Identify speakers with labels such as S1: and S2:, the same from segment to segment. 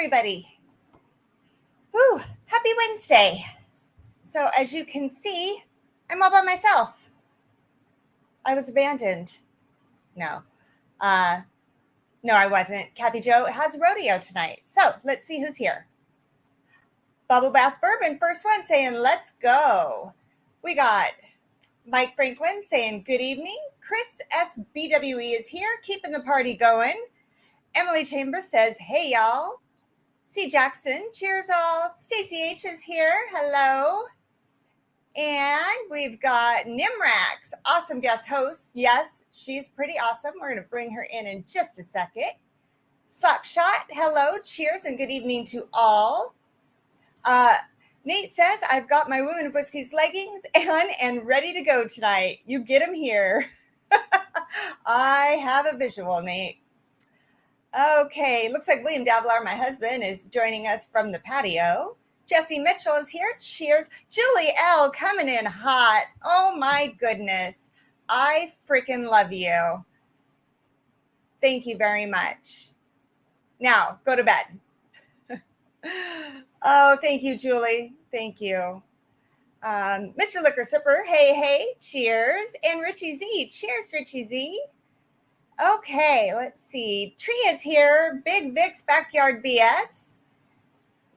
S1: everybody. Whew, happy Wednesday. So as you can see, I'm all by myself. I was abandoned. No, I wasn't. Kathy Jo has a rodeo tonight. So let's see who's here. Bubble Bath Bourbon, first one saying, let's go. We got Mike Franklin saying, good evening. Chris SBWE is here, keeping the party going. Emily Chambers says, hey, y'all. C. Jackson, cheers all. Stacy H is here. Hello. And we've got Nimrax, awesome guest host. Yes, she's pretty awesome. We're going to bring her in just a second. Slapshot, hello, cheers, and good evening to all. Nate says, I've got my Women of Whiskey's leggings on and ready to go tonight. You get them here. I have a visual, Nate. Okay, looks like William Davlar, my husband, is joining us from the patio. Jesse Mitchell is here. Cheers. Julie L. coming in hot. Oh, my goodness. I freaking love you. Thank you very much. Now, go to bed. Oh, thank you, Julie. Thank you. Mr. Liquor Sipper, hey, cheers. And Richie Z, cheers, Richie Z. Okay, let's see. Tree is here. Big Vic's Backyard BS.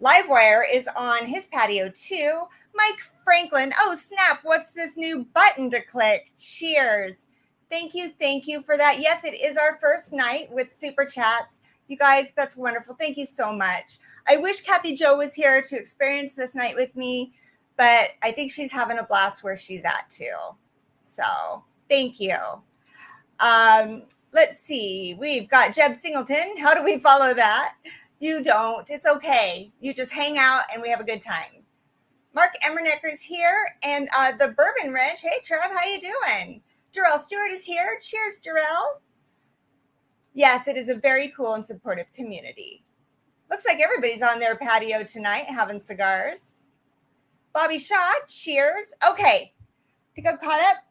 S1: Livewire is on his patio too. Mike Franklin, oh snap, what's this new button to click? Cheers. Thank you for that. Yes, it is our first night with Super Chats. You guys, that's wonderful. Thank you so much. I wish Kathy Jo was here to experience this night with me, but I think she's having a blast where she's at too. So thank you. Let's see. We've got Jeb Singleton. How do we follow that? You don't. It's okay. You just hang out and we have a good time. Mark Emmernicker's here and the Bourbon Ranch. Hey, Trev, how you doing? Darrell Stewart is here. Cheers, Darrell. Yes, it is a very cool and supportive community. Looks like everybody's on their patio tonight having cigars. Bobby Shaw, cheers. Okay, I think I'm caught up.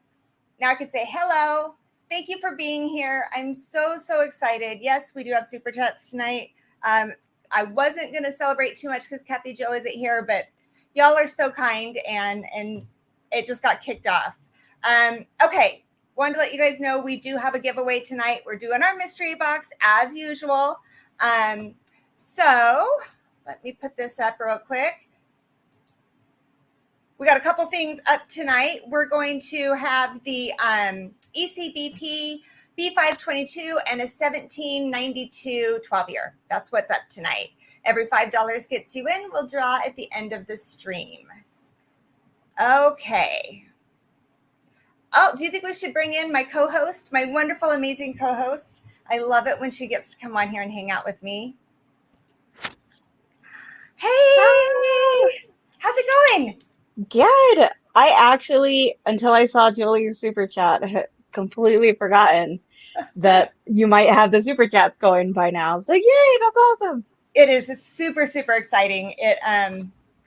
S1: Now I can say hello. Thank you for being here. I'm so excited. Yes, we do have Super Chats tonight. I wasn't going to celebrate too much because Kathy Jo isn't here, but y'all are so kind and it just got kicked off. Okay, wanted to let you guys know we do have a giveaway tonight. We're doing our mystery box as usual. So let me put this up real quick. We got a couple things up tonight. We're going to have the ECBP B522 and a 1792 12-year. That's what's up tonight. Every $5 gets you in. We'll draw at the end of the stream. Okay. Oh, do you think we should bring in my co-host, my wonderful, amazing co-host? I love it when she gets to come on here and hang out with me. Hey! Hi. How's it going?
S2: Good. I actually, until I saw Julie's super chat, had completely forgotten that you might have the super chats going by now. So yay, that's awesome.
S1: It is super exciting. It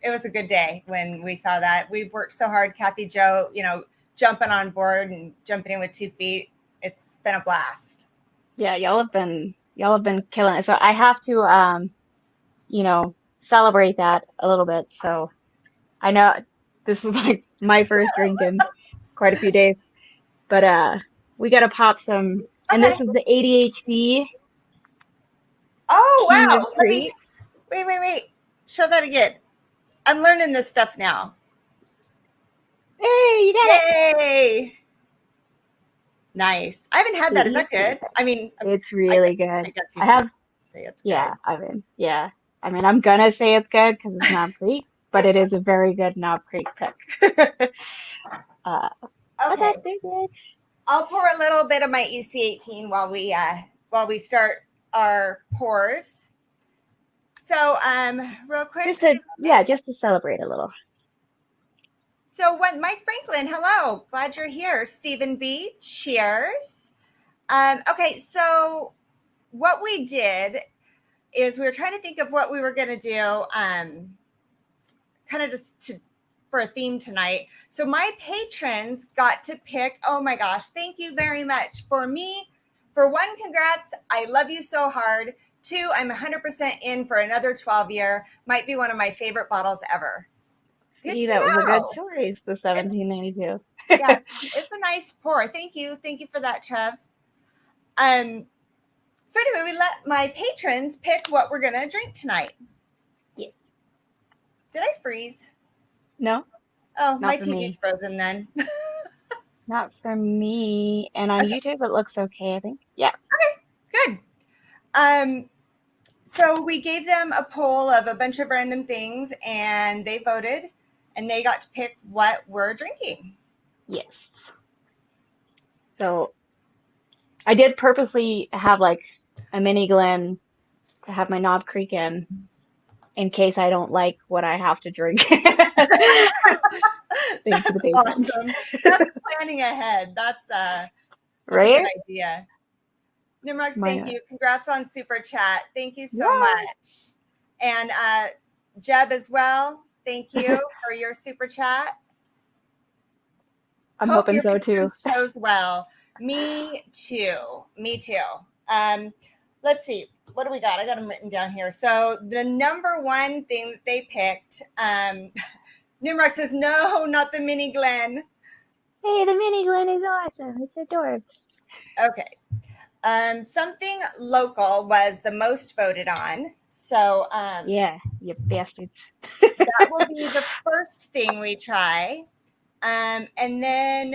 S1: was a good day when we saw that. We've worked so hard, Kathy Jo, jumping on board and jumping in with 2 feet. It's been a blast.
S2: Yeah, y'all have been killing it. So I have to celebrate that a little bit. So I know this is like my first drink in quite a few days. But we gotta pop some, and this is the ADHD.
S1: Oh wow! Wait. Show that again. I'm learning this stuff now.
S2: Hey, you got it!
S1: Yay! Nice. I haven't had that. Is that good? I mean,
S2: it's really good.
S1: I guess you should say it's good.
S2: Yeah. I mean, I'm gonna say it's good because it's Knob Creek, but it is a very good Knob Creek pick.
S1: Okay. I'll pour a little bit of my EC18 while we start our pours. So, real quick.
S2: Just to celebrate a little.
S1: So, Mike Franklin, hello. Glad you're here. Stephen B, cheers. Okay, so what we did is we were trying to think of what we were going to do, kind of just for a theme tonight. So my patrons got to pick, oh my gosh, thank you very much. For me, for one, congrats. I love you so hard. 2, I'm 100% in for another 12-year. Might be one of my favorite bottles ever. Good
S2: See,
S1: to
S2: that was a good
S1: know.
S2: choice, the
S1: It's,
S2: 1792.
S1: yeah, it's a nice pour. Thank you for that, Trev. So anyway, we let my patrons pick what we're gonna drink tonight.
S2: Yes.
S1: Did I freeze?
S2: No,
S1: Oh, my
S2: not for
S1: TV's
S2: me.
S1: frozen then.
S2: Not for me. And on
S1: Okay.
S2: YouTube, it looks okay, I think. Yeah.
S1: Good. So we gave them a poll of a bunch of random things, and they voted, and they got to pick what we're drinking.
S2: Yes. So I did purposely have like a mini Glen to have my Knob Creek in case I don't like what I have to drink. Thanks to the
S1: That's
S2: patrons.
S1: awesome. That's planning ahead. That's a good
S2: Right?
S1: idea. Nimrox,
S2: My,
S1: thank you. Congrats on Super Chat. Thank you so
S2: yeah.
S1: much. And Jeb as well. Thank you for your Super Chat.
S2: I'm
S1: Hope
S2: hoping
S1: your
S2: so too.
S1: patrons chose well. Me too. Let's see. What do we got? I got them written down here. So the number one thing that they picked, Nimrox says, no, not the mini Glen.
S2: Hey, the mini Glen is awesome. It's adorbs.
S1: Okay. Something local was the most voted on. So
S2: Yeah, you bastards.
S1: that will be the first thing we try. And then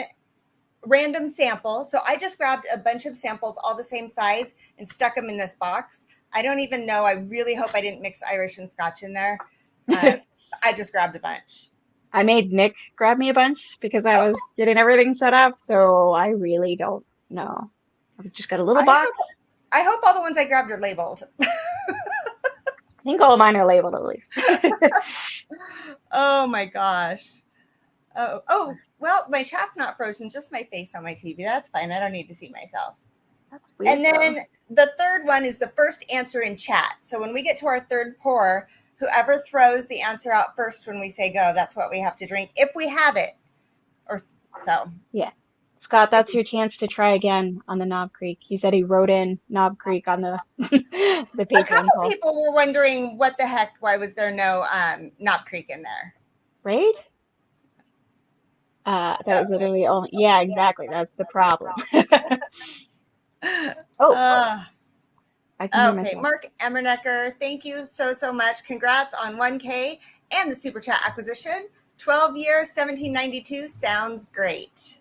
S1: random sample. So I just grabbed a bunch of samples, all the same size, and stuck them in this box. I don't even know. I really hope I didn't mix Irish and Scotch in there. I just grabbed a bunch.
S2: I made Nick grab me a bunch because I was getting everything set up, so I really don't know. I've just got a little box.
S1: I hope all the ones I grabbed are labeled.
S2: I think all mine are labeled at least.
S1: Oh my gosh. Oh, well, my chat's not frozen, just my face on my TV. That's fine. I don't need to see myself.
S2: That's weird.
S1: And then the third one is the first answer in chat. So when we get to our third pour, whoever throws the answer out first when we say go, that's what we have to drink if we have it. Or so.
S2: Yeah. Scott, that's your chance to try again on the Knob Creek. He said he wrote in Knob Creek on the the Patreon
S1: A couple
S2: poll.
S1: people were wondering what the heck, why was there no Knob Creek in there?
S2: Right? That was literally only, yeah, exactly. That's the problem. Oh, I can hear
S1: okay.
S2: myself.
S1: Mark Emmernecker, thank you so much. Congrats on 1K and the Super Chat acquisition. 12 years, 1792 sounds great.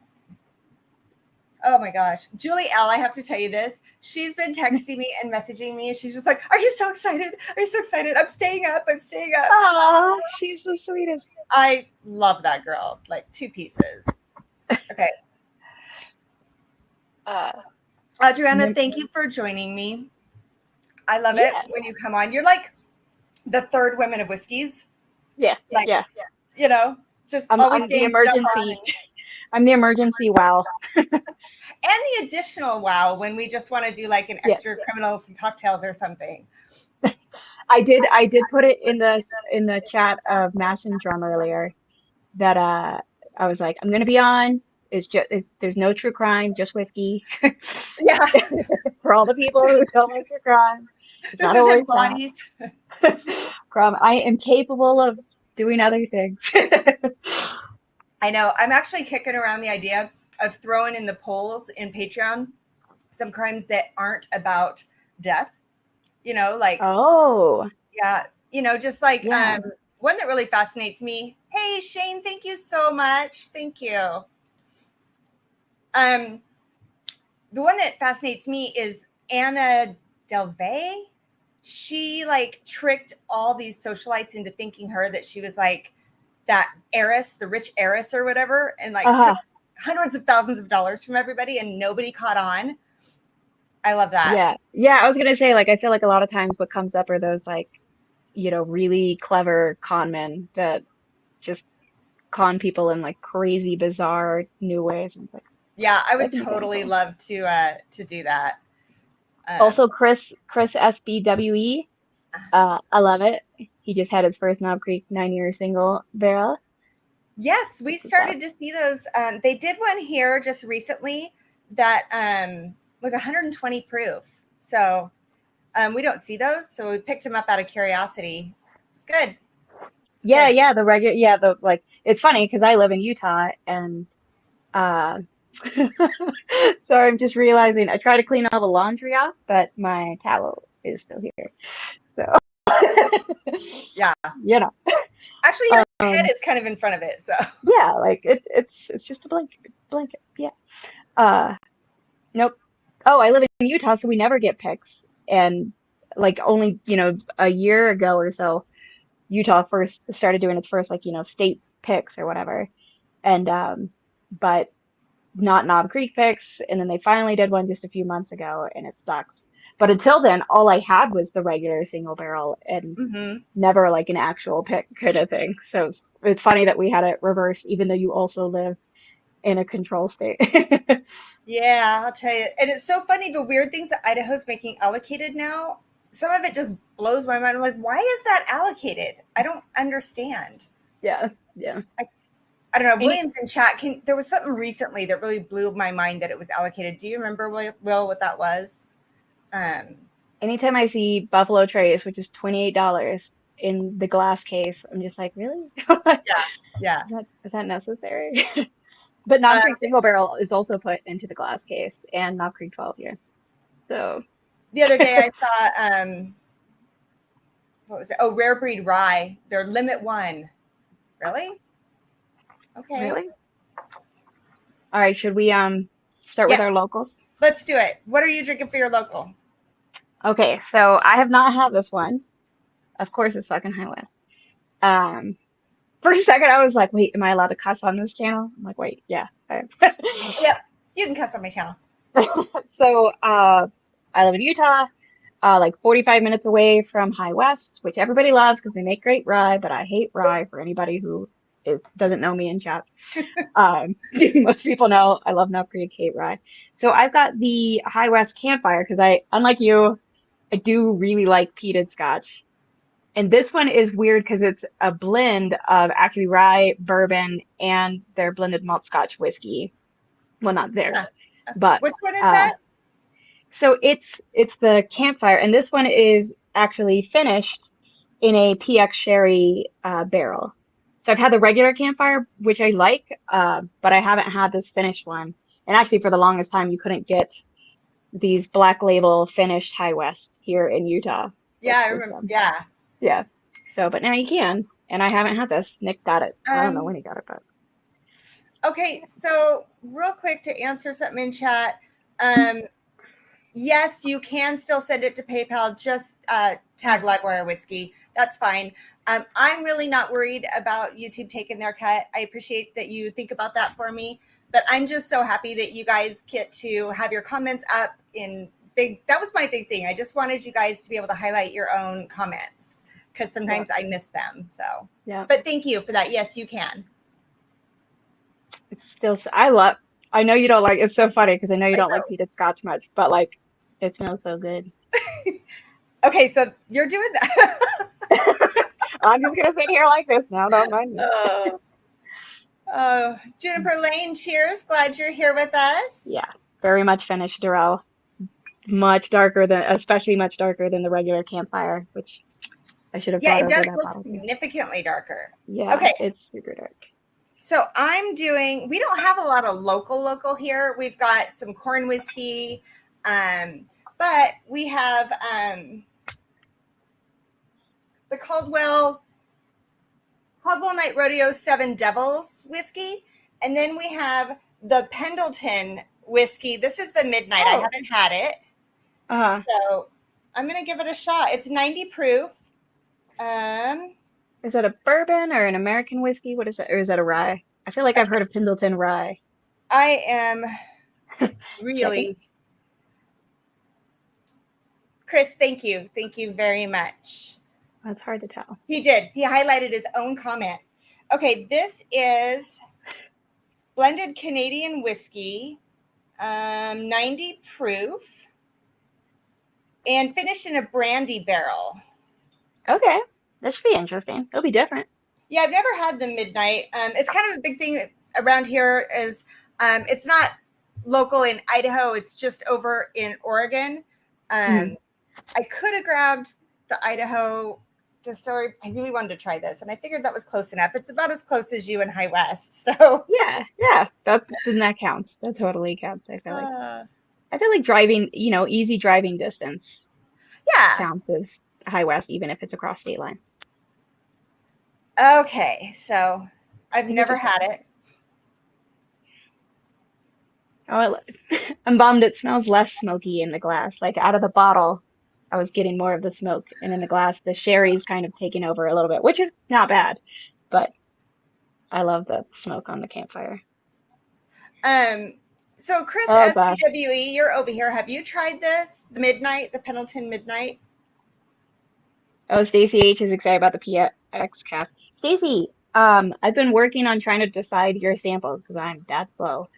S1: Oh my gosh. Julie L, I have to tell you this. She's been texting me and messaging me, and she's just like, are you so excited? Are you so excited? I'm staying up.
S2: Oh, she's the sweetest.
S1: I love that girl. Like 2 pieces. Okay. Adriana, thank you for joining me. I love it when you come on. You're like the third Women of Whiskeys.
S2: Yeah.
S1: Like,
S2: yeah.
S1: You know, just
S2: I'm
S1: always
S2: the emergency. I'm the emergency wow.
S1: And the additional wow when we just want to do like an extra criminals and cocktails or something.
S2: I did put it in the chat of Mash and Drum earlier that I was like, I'm gonna be on. There's no true crime, just whiskey.
S1: Yeah.
S2: For all the people who don't like true crime.
S1: There's no dead bodies.
S2: I am capable of doing other things.
S1: I know. I'm actually kicking around the idea of throwing in the polls in Patreon some crimes that aren't about death. You know, like yeah, you know, just like one that really fascinates me. Hey Shane, thank you so much. Thank you. The one that fascinates me is Anna Delvey. She like tricked all these socialites into thinking that she was like that heiress, the rich heiress or whatever, and like took hundreds of thousands of dollars from everybody and nobody caught on. I love that.
S2: Yeah. I was gonna say, like, I feel like a lot of times what comes up are those like, you know, really clever con men that just con people in like crazy, bizarre new ways. And it's like,
S1: yeah, I would totally love to do that.
S2: Also, Chris SBWE, I love it. He just had his first Knob Creek 9-year single barrel.
S1: Yes, we started to see those. They did one here just recently that was 120 proof. So We don't see those, so we picked them up out of curiosity. It's good. It's
S2: Yeah,
S1: good.
S2: yeah, the regular, yeah, the like, it's funny because I live in Utah and, uh, so I'm just realizing I try to clean all the laundry off, but my towel is still here. So,
S1: Yeah.
S2: you know,
S1: Actually, your head is kind of in front of it, so.
S2: yeah, like it's just a blanket. Yeah. Uh, nope. Oh, I live in Utah, so we never get picks. And like only, a year ago or so, Utah first started doing its first like, state picks or whatever. And but not Knob Creek picks, and then they finally did one just a few months ago, and it sucks. But until then, all I had was the regular single barrel and
S1: Mm-hmm.
S2: never like an actual pick kind of thing. So it's funny that we had it reversed, even though you also live in a control state.
S1: Yeah, I'll tell you. And it's so funny, the weird things that Idaho's making allocated now. Some of it just blows my mind. I'm like, why is that allocated? I don't understand.
S2: Yeah, yeah.
S1: I don't know.
S2: Any
S1: Williams in chat, there was something recently that really blew my mind that it was allocated. Do you remember, Will, what that was? Um,
S2: Anytime I see Buffalo Trace, which is $28 in the glass case, I'm just like, really?
S1: yeah, yeah.
S2: Is that necessary? But Knob Creek Single Barrel is also put into the glass case, and Knob Creek 12 here. So
S1: The other day I saw, what was it? Oh, Rare Breed Rye. They're limit one. Really? Okay.
S2: really? All right, should we start with
S1: Yes.
S2: our locals?
S1: Let's do it. What are you drinking for your local?
S2: Okay, so I have not had this one. Of course, it's fucking High West. Um, for a second, I was like, wait, am I allowed to cuss on this channel? I'm like, wait, yeah.
S1: Yep. You can cuss on my channel.
S2: So, I live in Utah, like 45 minutes away from High West, which everybody loves because they make great rye, but I hate rye for anybody who doesn't know me in chat. Most people know I love Knob Creek, hate rye. So I've got the High West Campfire because unlike you, I do really like peated scotch. And this one is weird because it's a blend of actually rye, bourbon, and their blended malt scotch whiskey. Well, not theirs, but
S1: Which one is
S2: uh,
S1: that?
S2: so it's the Campfire, and this one is actually finished in a PX Sherry barrel. So I've had the regular Campfire, which I like, but I haven't had this finished one. And actually, for the longest time, you couldn't get these black label finished High West here in Utah.
S1: Yeah, I remember. Yeah.
S2: Yeah. So, but now you can, and I haven't had this. Nick got it. I don't know
S1: Um,
S2: when he got it, but
S1: okay, so real quick to answer something in chat. Yes, you can still send it to PayPal. Just tag Livewire Whiskey. That's fine. I'm really not worried about YouTube taking their cut. I appreciate that you think about that for me. But I'm just so happy that you guys get to have your comments up in big. That was my big thing. I just wanted you guys to be able to highlight your own comments because sometimes I miss them. So,
S2: yeah,
S1: but thank you for that. Yes, you can.
S2: it's still. I know you don't like. It's so funny because I know you
S1: I
S2: don't
S1: know.
S2: like peated scotch much, but like, it smells so good.
S1: Okay, so you're doing that.
S2: I'm just gonna sit here like this now. Don't mind me.
S1: Juniper Lane, cheers. Glad you're here with us.
S2: Yeah, very much finished Durell. Especially much darker than the regular Campfire, which I should have
S1: Yeah,
S2: brought
S1: it
S2: over
S1: does
S2: that
S1: look
S2: bottle.
S1: significantly darker.
S2: Yeah,
S1: Okay,
S2: it's super dark.
S1: so we don't have a lot of local here. We've got some corn whiskey, but we have the Caldwell Night Rodeo Seven Devils whiskey. And then we have the Pendleton whiskey. This is the Midnight. I haven't had it. So I'm going to give it a shot. It's 90 proof.
S2: Is that a bourbon or an American whiskey? What is it? Or is that a rye? I feel like I've heard of Pendleton rye.
S1: I am really... Chris, thank you. Thank you very much.
S2: That's hard to tell.
S1: He did. He highlighted his own comment. Okay, this is blended Canadian whiskey, 90 proof, and finished in a brandy barrel.
S2: Okay, that should be interesting. It'll be different.
S1: Yeah, I've never had the Midnight. It's kind of a big thing around here is it's not local in Idaho. It's just over in Oregon. I could have grabbed the Idaho distillery. I really wanted to try this, and I figured that was close enough. It's about as close as you in High West, so
S2: Yeah, then that counts. That totally counts.
S1: uh,
S2: I feel like driving, easy driving distance
S1: yeah.
S2: counts as High West, even if it's across state lines.
S1: Okay, so I've
S2: I could
S1: never
S2: just
S1: had it.
S2: Oh, I'm bummed it smells less smoky in the glass. Like out of the bottle, I was getting more of the smoke, and in the glass, the sherry's kind of taking over a little bit, which is not bad, but I love the smoke on the campfire.
S1: Um, so Chris
S2: Oh gosh.
S1: SBWE, you're over here. Have you tried this? The Pendleton Midnight?
S2: Oh, Stacy H is excited about the PX cast. Stacy, I've been working on trying to decide your samples because I'm that slow.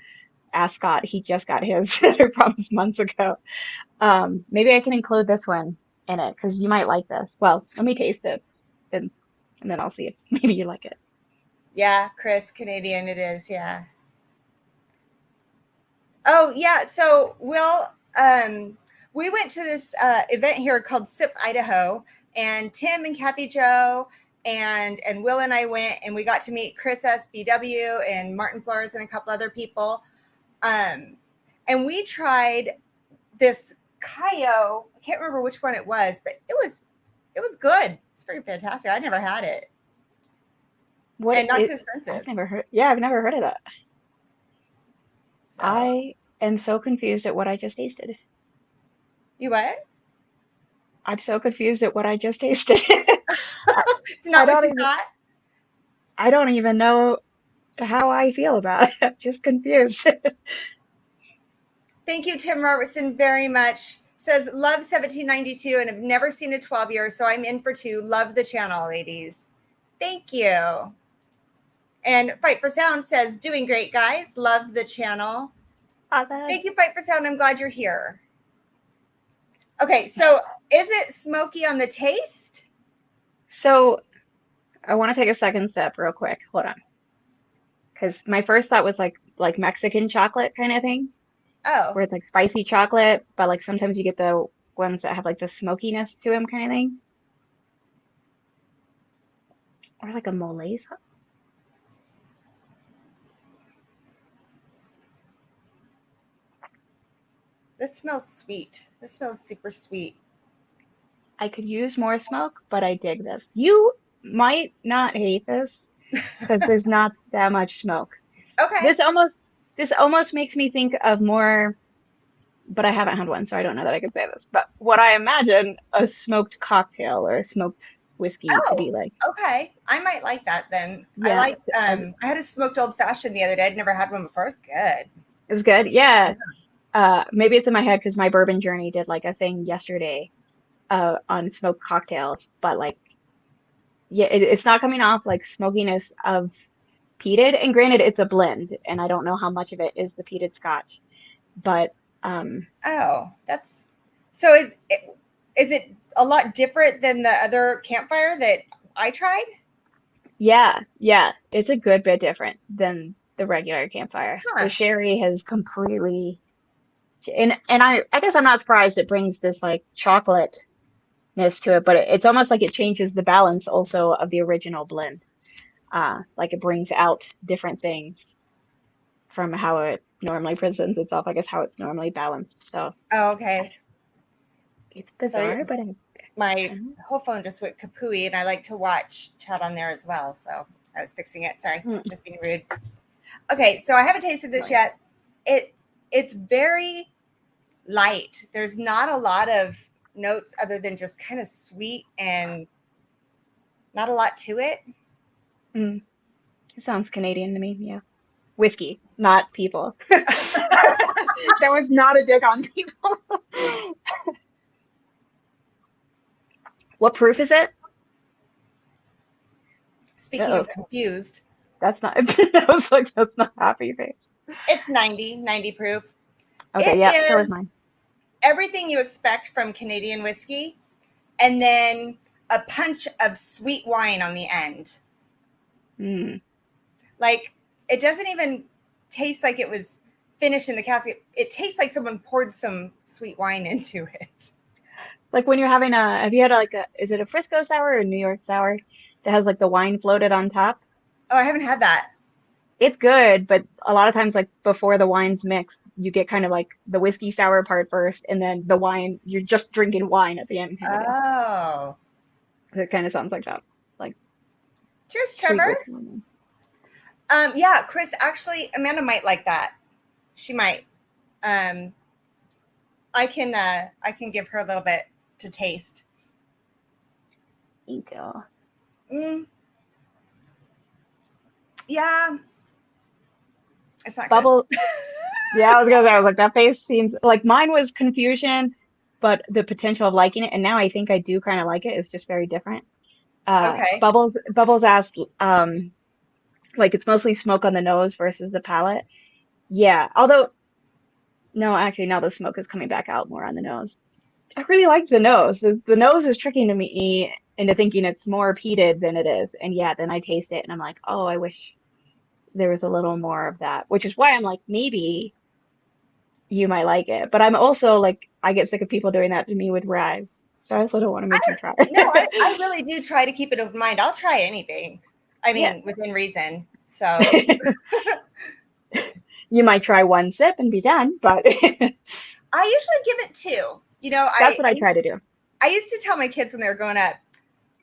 S2: Ask Scott, he just got his, I promised months ago. Maybe I can include this one in it because you might like this. Well, let me taste it, and and then I'll see if maybe you like it.
S1: Yeah, Chris, Canadian it is. Yeah. Oh, yeah. So, we went to this event here called SIP Idaho, and Tim and Kathy Joe and Will and I went, and we got to meet Chris SBW and Martin Flores and a couple other people. Um, and we tried this Kayo. I can't remember which one it was, but it was good. It's very fantastic. I never had it,
S2: What
S1: and not too
S2: it?
S1: expensive.
S2: I've never heard. Yeah, I've never heard of that.
S1: So,
S2: I am so confused at what I just tasted.
S1: you what?
S2: I'm so confused at what I just tasted. I,
S1: It's
S2: I
S1: not what
S2: don't
S1: you
S2: even.
S1: thought.
S2: I don't even know how I feel about it. I'm just confused.
S1: Thank you, Tim Robertson, very much. Says, love 1792 and have never seen a 12 year, so I'm in for two. Love the channel, ladies. Thank you. And Fight for Sound says, doing great, guys. Love the channel.
S2: Awesome.
S1: Thank you, Fight for Sound. I'm glad you're here. Okay, so is it smoky on the taste?
S2: So I want to take a second sip real quick. Hold on. Because my first thought was like Mexican chocolate kind of thing,
S1: Oh,
S2: where it's like spicy chocolate, but like sometimes you get the ones that have like the smokiness to them kind of thing, or like a mole sauce.
S1: this smells sweet. This smells super sweet.
S2: I could use more smoke, but I dig this. You might not hate this because there's not that much smoke.
S1: Okay.
S2: This almost this almost makes me think of more, but I haven't had one, so I don't know that I can say this. But what I imagine a smoked cocktail or a smoked whiskey to
S1: Oh,
S2: be like.
S1: okay. I might like that then.
S2: Yeah,
S1: I had a smoked old fashioned the other day. I'd never had one before. It's good.
S2: it was good. Yeah. Maybe it's in my head because my bourbon journey did like a thing yesterday on smoked cocktails, but like yeah, it's not coming off like smokiness of peated. And granted, it's a blend, and I don't know how much of it is the peated scotch, but um,
S1: Oh, that's so is it a lot different than the other campfire that I tried?
S2: yeah, it's a good bit different than the regular campfire. The
S1: Huh.
S2: sherry has completely, and I guess I'm not surprised it brings this like chocolateness to it, but it's almost like it changes the balance also of the original blend. Like it brings out different things from how it normally presents itself, I guess how it's normally balanced. So
S1: Oh,
S2: I,
S1: okay.
S2: it's
S1: Sorry,
S2: bizarre, but
S1: my
S2: I don't
S1: whole phone just went kapooey, and I like to watch chat on there as well. So I was fixing it. Sorry,
S2: know.
S1: just being rude. Okay, so I haven't tasted this
S2: Right.
S1: yet. It's very light. There's not a lot of notes other than just kind of sweet and not a lot to it.
S2: Mm, it sounds Canadian to me, yeah. Whiskey, not people. That was not a dig on people. What proof is it?
S1: Speaking
S2: Uh-oh,
S1: of confused,
S2: that's not, I was like, that's not happy face.
S1: it's 90 proof.
S2: Okay,
S1: It
S2: yep, so is
S1: is
S2: mine.
S1: everything you expect from Canadian whiskey, and then a punch of sweet wine on the end.
S2: Mm.
S1: Like, it doesn't even taste like it was finished in the cask. It tastes like someone poured some sweet wine into it.
S2: Like when you're having have you had is it a Frisco sour or a New York sour that has like the wine floated on top?
S1: Oh, I haven't had that.
S2: It's good, but a lot of times, like before the wine's mixed, you get kind of like the whiskey sour part first, and then the wine, you're just drinking wine at the end kind of deal.
S1: Oh,
S2: It kind of sounds like that, like
S1: cheers,
S2: sweet
S1: Trevor.
S2: whiskey wine.
S1: Yeah, Chris, actually, Amanda might like that. She might. Um, I can give her a little bit to taste.
S2: Thank you.
S1: Mm, yeah, it's not good.
S2: Bubble, yeah, I was gonna say, I was like, that face seems like mine was confusion, but the potential of liking it, and now I think I do kind of like it. It's just very different.
S1: Okay.
S2: Bubbles asked, like it's mostly smoke on the nose versus the palate. Yeah, although no, actually, now the smoke is coming back out more on the nose. I really like the nose. The nose is tricking to me into thinking it's more peated than it is, and yeah, then I taste it and I'm like, oh, I wish there was a little more of that, which is why I'm like, maybe you might like it. But I'm also like, I get sick of people doing that to me with rye, so I also don't want to
S1: I
S2: make you try.
S1: don't, no, I really do try to keep it open mind. I'll try anything. I
S2: Yeah.
S1: mean, within reason. So
S2: You might try one sip and be done, but
S1: I usually give it two.
S2: that's what I try to do.
S1: I used to tell my kids when they were growing up,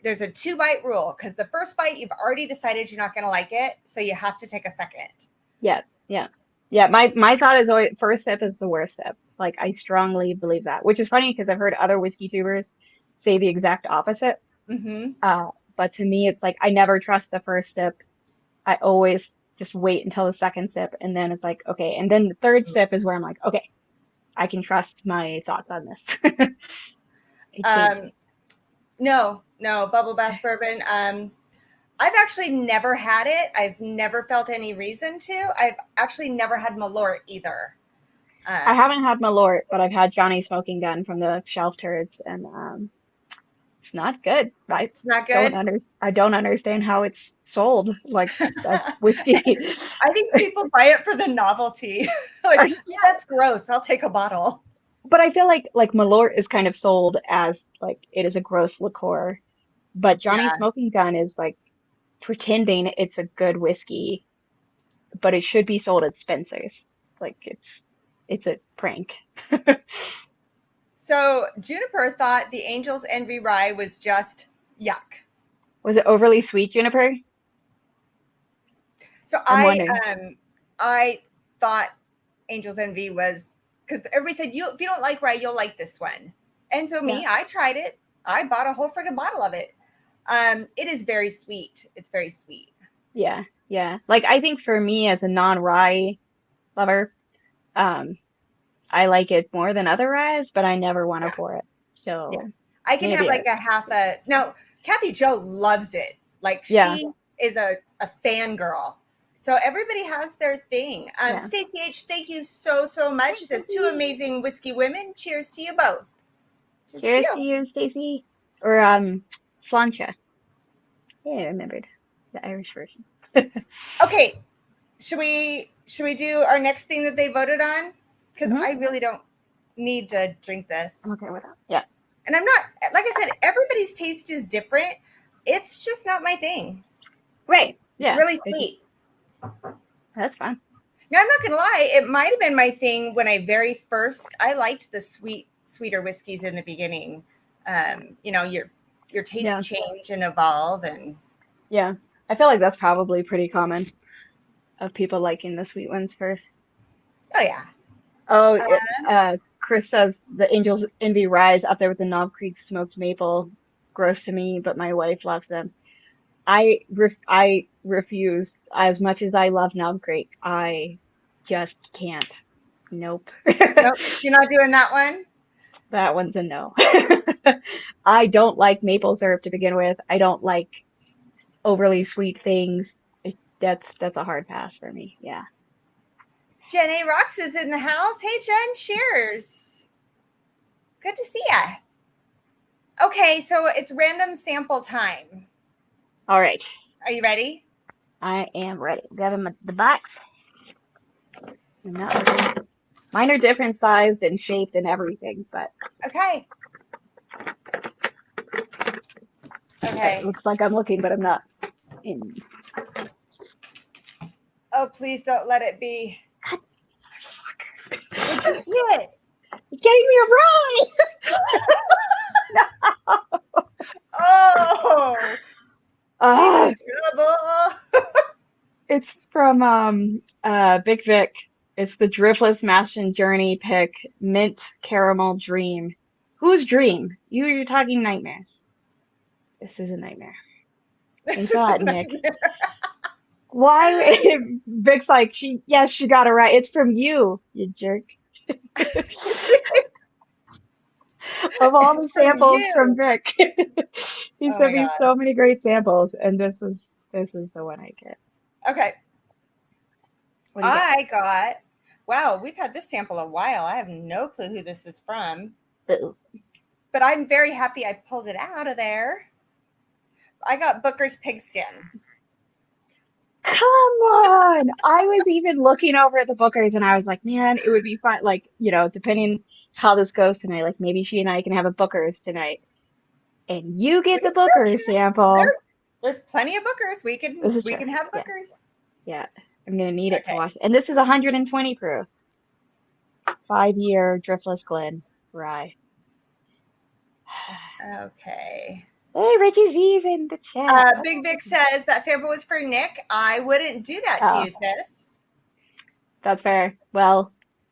S1: there's a 2-bite rule because the first bite you've already decided you're not going to like it, so you have to take a second.
S2: Yeah, yeah. Yeah, my thought is always first sip is the worst sip. Like I strongly believe that, which is funny because I've heard other whiskey tubers say the exact opposite.
S1: Mm-hmm.
S2: But to me, it's like I never trust the first sip. I always just wait until the second sip, and then it's like, okay. And then the third sip is where I'm like, okay, I can trust my thoughts on this. It
S1: Um,
S2: changes.
S1: no, bubble bath bourbon. I've actually never had it. I've never felt any reason to. I've actually never had Malort either.
S2: I
S1: Um,
S2: haven't had Malort, but I've had Johnny Smoking Gun from the Shelf Turds, and it's not good.
S1: it's not good.
S2: I don't understand how it's sold like as whiskey.
S1: I think people buy it for the novelty. Like,
S2: Yeah,
S1: that's gross. I'll take a bottle.
S2: but I feel like Malort is kind of sold as like it is a gross liqueur, but Johnny
S1: Yeah.
S2: Smoking Gun is like pretending it's a good whiskey, but it should be sold at Spencer's. Like it's a prank.
S1: So Juniper thought the Angel's Envy Rye was just yuck.
S2: Was it overly sweet, Juniper?
S1: So
S2: I'm
S1: I
S2: wondering.
S1: I thought Angel's Envy was because everybody said if you don't like rye, you'll like this one. And so
S2: Yeah.
S1: I tried it. I bought a whole friggin' bottle of it. It is very sweet. It's very sweet.
S2: Yeah. Yeah. Like I think for me as a non-rye lover, um, I like it more than other ryes, but I never want to
S1: Yeah.
S2: pour it.
S1: Yeah.
S2: So
S1: I can have
S2: maybe
S1: like a half a now. Kathy Joe loves it. Like
S2: yeah,
S1: she is a fangirl. So everybody has their thing.
S2: yeah.
S1: Stacey H, thank you so much.
S2: Thanks,
S1: Says two
S2: Stacey.
S1: amazing whiskey women. Cheers to you both. Cheers to
S2: Cheers
S1: you.
S2: to you, Stacey. Or Sláinte. Yeah, I remembered the Irish version.
S1: Okay, should we do our next thing that they voted on? Because
S2: Hmm.
S1: I really don't need to drink
S2: I'm
S1: this.
S2: okay with that. Yeah.
S1: And I'm not like I said, everybody's taste is different. It's just not my thing.
S2: Right.
S1: It's
S2: Yeah.
S1: really sweet.
S2: That's fine.
S1: Now I'm not gonna lie, it might have been my thing when I liked the sweeter whiskeys in the beginning. Your
S2: Yeah.
S1: tastes change and evolve and
S2: Yeah. I feel like that's probably pretty common of people liking the sweet ones first.
S1: oh yeah.
S2: Oh,
S1: Uh,
S2: Chris says the Angels Envy Rise up there with the Knob Creek smoked maple. Gross to me, but my wife loves them. I refuse. As much as I love Knob Creek, I just can't. Nope.
S1: nope, you're not doing that one.
S2: That one's a no. I don't like maple syrup to begin with. I don't like overly sweet things. That's a hard pass for me. Yeah.
S1: Jen A. Rocks is in the house. Hey Jen, cheers. Good to see ya. Okay, so it's random sample time.
S2: All right.
S1: Are you ready?
S2: I am ready. Grabbing the box. And mine are different sized and shaped and everything, but
S1: Okay.
S2: It
S1: Okay.
S2: looks like I'm looking, but I'm not. In.
S1: Oh, please don't let it be.
S2: Motherfucker.
S1: What'd you get?
S2: You gave me a rye!
S1: Oh, he's in
S2: Ah,
S1: trouble.
S2: it's from Big Vic. It's the Driftless Master Journey pick, Mint Caramel Dream. Whose dream? You're talking nightmares. This is a nightmare.
S1: This
S2: Thanks a
S1: is a
S2: lot, Nick.
S1: nightmare.
S2: Why? Vic's like, she got it right. It's from you, you jerk. Of all the
S1: It's from
S2: samples from
S1: you.
S2: Vic, he
S1: Oh
S2: sent
S1: my
S2: me
S1: God.
S2: so many great samples, and this is the one I get.
S1: Okay.
S2: What do you
S1: I got, wow, we've had this sample a while. I have no clue who this is from,
S2: got?
S1: but I'm very happy I pulled it out of there. I got Booker's Pigskin.
S2: Come on! I was even looking over at the bookers, and I was like, man, it would be fun. Like, depending how this goes tonight, like maybe she and I can have a bookers tonight, and you
S1: We
S2: get the
S1: still
S2: bookers
S1: can.
S2: sample.
S1: There's plenty of Bookers. We can
S2: This is
S1: we
S2: true.
S1: can have
S2: Yeah,
S1: Bookers.
S2: yeah. I'm gonna need it to
S1: Okay.
S2: wash. And this is 120 proof, 5-year driftless Glen rye.
S1: Okay.
S2: Hey, Richie Z's in the chat.
S1: Big Vic says that sample was for Nick. I wouldn't do that to
S2: Oh,
S1: you, sis.
S2: that's fair. Well,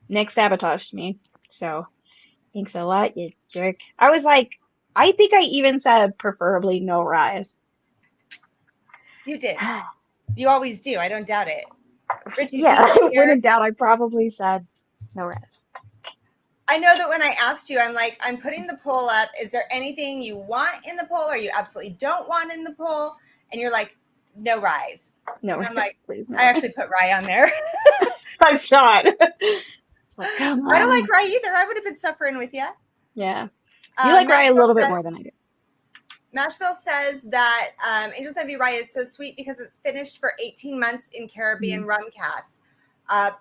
S2: Nick sabotaged me, so thanks a lot, you jerk. I was like, I think I even said preferably no rise.
S1: You did. You always do. I don't doubt it. Richie
S2: Yeah,
S1: Z
S2: when in
S1: shares.
S2: doubt, I probably said no rise.
S1: I know that when I asked you, I'm like, I'm putting the poll up. Is there anything you want in the poll or you absolutely don't want in the poll? And you're like, no rise.
S2: No
S1: And I'm
S2: rise,
S1: like,
S2: please,
S1: I
S2: no.
S1: actually put rye on there.
S2: I'm shot. It's like, come
S1: I don't
S2: on.
S1: like rye either. I would have been suffering with you.
S2: Yeah. You like rye a
S1: Nashville
S2: little bit more
S1: says,
S2: than I do.
S1: Nashville says that Angel's Envy rye is so sweet because it's finished for 18 months in Caribbean
S2: Mm.
S1: rum casks.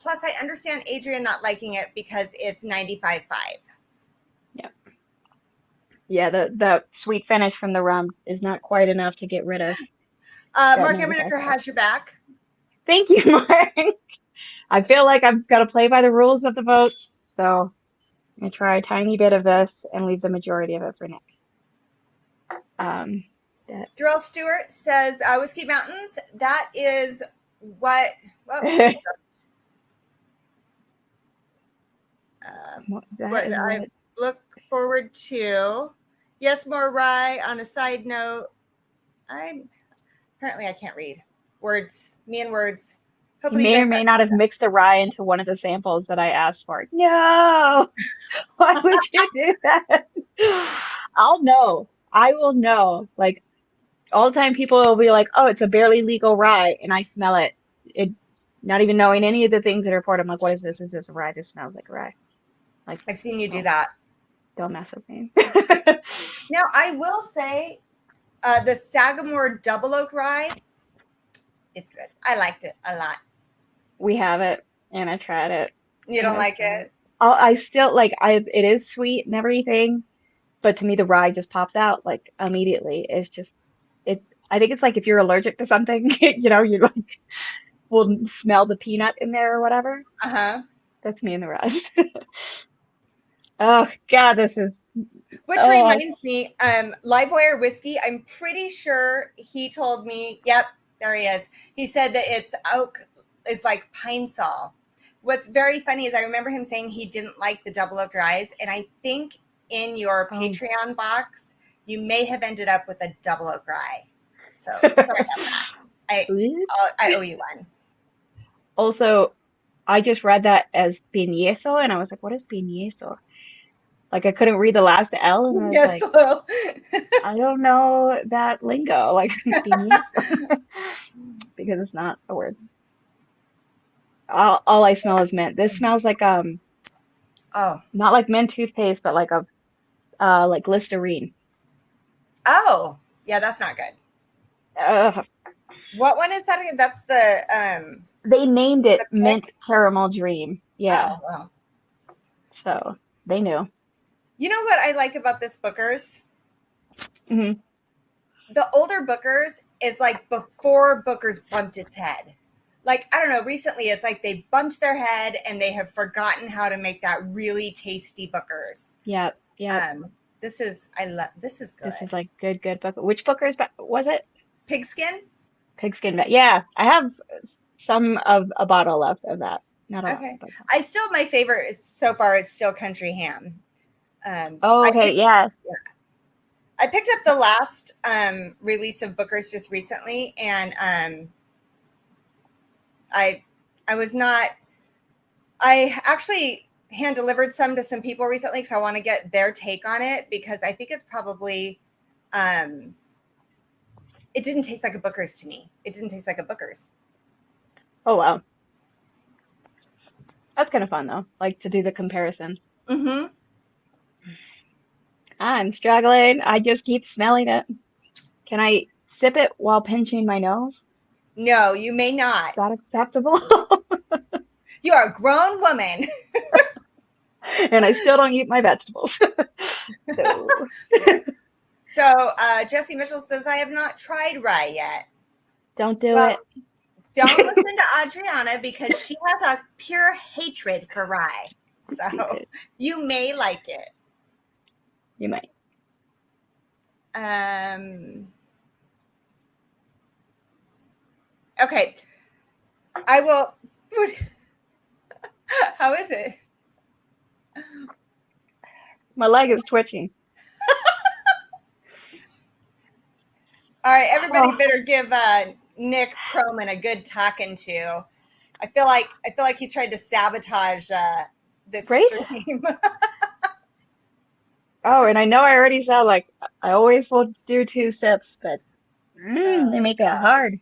S1: Plus, I understand Adrian not liking it because it's 95.5.
S2: Yeah. Yeah, the sweet finish from the rum is not quite enough to get rid of that
S1: Mark
S2: 95
S1: Eminecker
S2: proof.
S1: has your back.
S2: Thank you, Mark. I feel like I've got to play by the rules of the votes, so I'm gonna try a tiny bit of this and leave the majority of it for Nick. Um,
S1: Darrell Stewart says Whiskey Mountains. That is what. Well, I
S2: that
S1: what
S2: is
S1: I
S2: what.
S1: look forward to. Yes, more rye. On a side note, I can't read words. Me and words.
S2: You
S1: Hopefully, you
S2: may
S1: guys
S2: or may
S1: got
S2: not have mixed a rye into one of the samples that I asked for. No! Why would you do that? I'll know. I will know. Like all the time people will be like, "Oh, it's a barely legal rye," and I smell it. It not even knowing any of the things that are poured. I'm like, "What is this? Is this a rye? This smells like a rye." Like,
S1: I've seen you do
S2: don't
S1: that.
S2: don't mess with me.
S1: Now, I will say the Sagamore Double Oak Rye is good. I liked it a lot.
S2: We have it, and I tried it,
S1: You
S2: and
S1: don't
S2: I
S1: like
S2: tried
S1: it?
S2: it. I still like I. It is sweet and everything, but to me the rye just pops out like immediately. It's just it. I think it's like if you're allergic to something, you like will smell the peanut in there or whatever.
S1: Uh huh.
S2: That's me and the rest. Oh God, this is
S1: Which
S2: oh
S1: reminds me, Livewire Whiskey, I'm pretty sure he told me, yep, there he is. He said that it's oak is like pine sol. What's very funny is I remember him saying he didn't like the double oak ryes, and I think in your
S2: oh.
S1: Patreon box, you may have ended up with a double oak rye. So sorry about that. I owe you one.
S2: Also, I just read that as piñeso, and I was like, what is piñeso? Like I couldn't read the last L, and I was
S1: Yes,
S2: like,
S1: hello.
S2: I don't know that lingo, like piñeso, because it's not a word. All I smell is mint. This smells like
S1: Oh.
S2: not like mint toothpaste, but like a like Listerine.
S1: Oh. Yeah, that's not good.
S2: Ugh.
S1: What one is that again? That's the
S2: They named it
S1: the
S2: Mint
S1: pick.
S2: Caramel Dream. Yeah,
S1: Oh, well.
S2: so they knew.
S1: You know what I like about this Booker's?
S2: Hmm.
S1: the older Bookers is like before Booker's bumped its head. Like, I don't know, recently it's like they bumped their head and they have forgotten how to make that really tasty Bookers.
S2: Yep.
S1: This is good.
S2: This is like good Booker. Which Booker's was it?
S1: Pigskin?
S2: Pigskin. Yeah, I have some of a bottle left of that. Not a lot.
S1: Okay.
S2: But...
S1: my favorite so far is still Country Ham.
S2: okay, yeah.
S1: I picked up the last release of Booker's just recently, and I actually hand delivered some to some people recently because I want to get their take on it, because I think it's probably it didn't taste like a Booker's to me. It didn't taste like a Booker's.
S2: Oh wow. That's kind of fun though, like to do the comparisons.
S1: Mm-hmm.
S2: I'm struggling. I just keep smelling it. Can I sip it while pinching my nose?
S1: No, you may
S2: Is
S1: not.
S2: that acceptable?
S1: You are a grown woman.
S2: And I still don't eat my vegetables.
S1: So Jesse Mitchell says, I have not tried rye yet.
S2: Don't do it.
S1: Don't listen to Adriana, because she has a pure hatred for rye. So you may like it.
S2: You might.
S1: Okay. I will. How is it?
S2: My leg is twitching.
S1: All right, everybody better give Nick Proman a good talking to. I feel like he tried to sabotage this stream.
S2: Oh, and I know I already said, like, I always will do 2 sips, but they make it hard.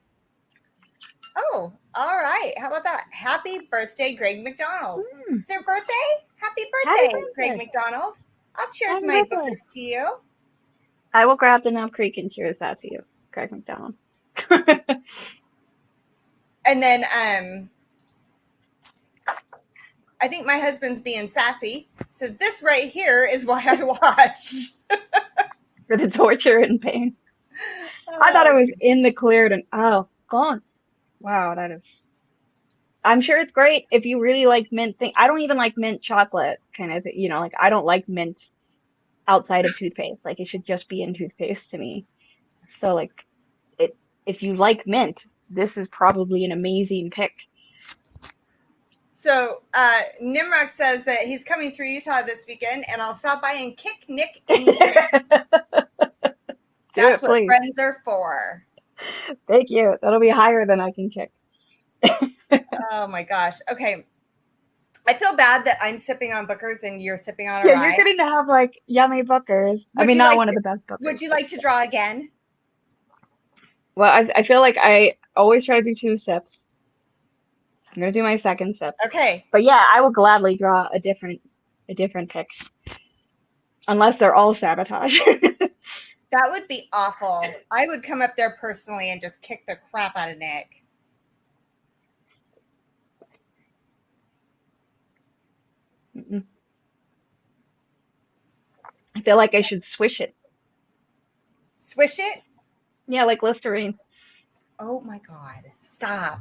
S1: Oh, all right. How about that? Happy birthday, Greg McDonald. It's their birthday? Happy birthday, Greg McDonald. I'll cheers my Bookers to you.
S2: I will grab the Nub Creek and cheers that to you, Greg McDonald.
S1: And then I think my husband's being sassy. Says, this right here is why I watch.
S2: For the torture and pain. I thought I was in the cleared and gone. Wow, that is. I'm sure it's great if you really like mint thing. I don't even like mint chocolate kind of thing. Like I don't like mint outside of toothpaste. Like it should just be in toothpaste to me. So like if you like mint, this is probably an amazing pick.
S1: So Nimrock says that he's coming through Utah this weekend, and I'll stop by and kick Nick in the That's what friends are for.
S2: Thank you. That'll be higher than I can kick.
S1: Oh my gosh. Okay. I feel bad that I'm sipping on Bookers and you're sipping on a rye.
S2: You're getting to have like yummy Bookers. I mean, not one of the best Bookers.
S1: Would you like to draw again?
S2: Well, I feel like I always try to do 2 sips. I'm gonna do my second sip.
S1: Okay.
S2: But yeah, I will gladly draw a different pick. Unless they're all sabotage.
S1: That would be awful. I would come up there personally and just kick the crap out of Nick.
S2: I feel like I should swish it.
S1: Swish it?
S2: Yeah, like Listerine.
S1: Oh my God. Stop.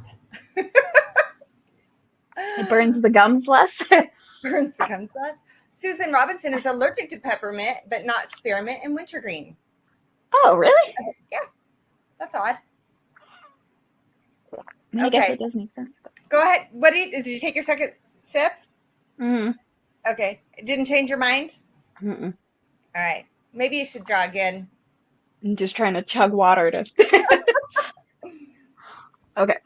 S2: It burns the gums less.
S1: Burns the gums less. Susan Robinson is allergic to peppermint, but not spearmint and wintergreen.
S2: Oh, really?
S1: Yeah. That's odd.
S2: I guess it does make sense.
S1: Go ahead. Did you take your second sip?
S2: Mm-hmm.
S1: Okay. It didn't change your mind?
S2: Mm-mm.
S1: All right. Maybe you should draw again.
S2: I'm just trying to chug water to. Okay.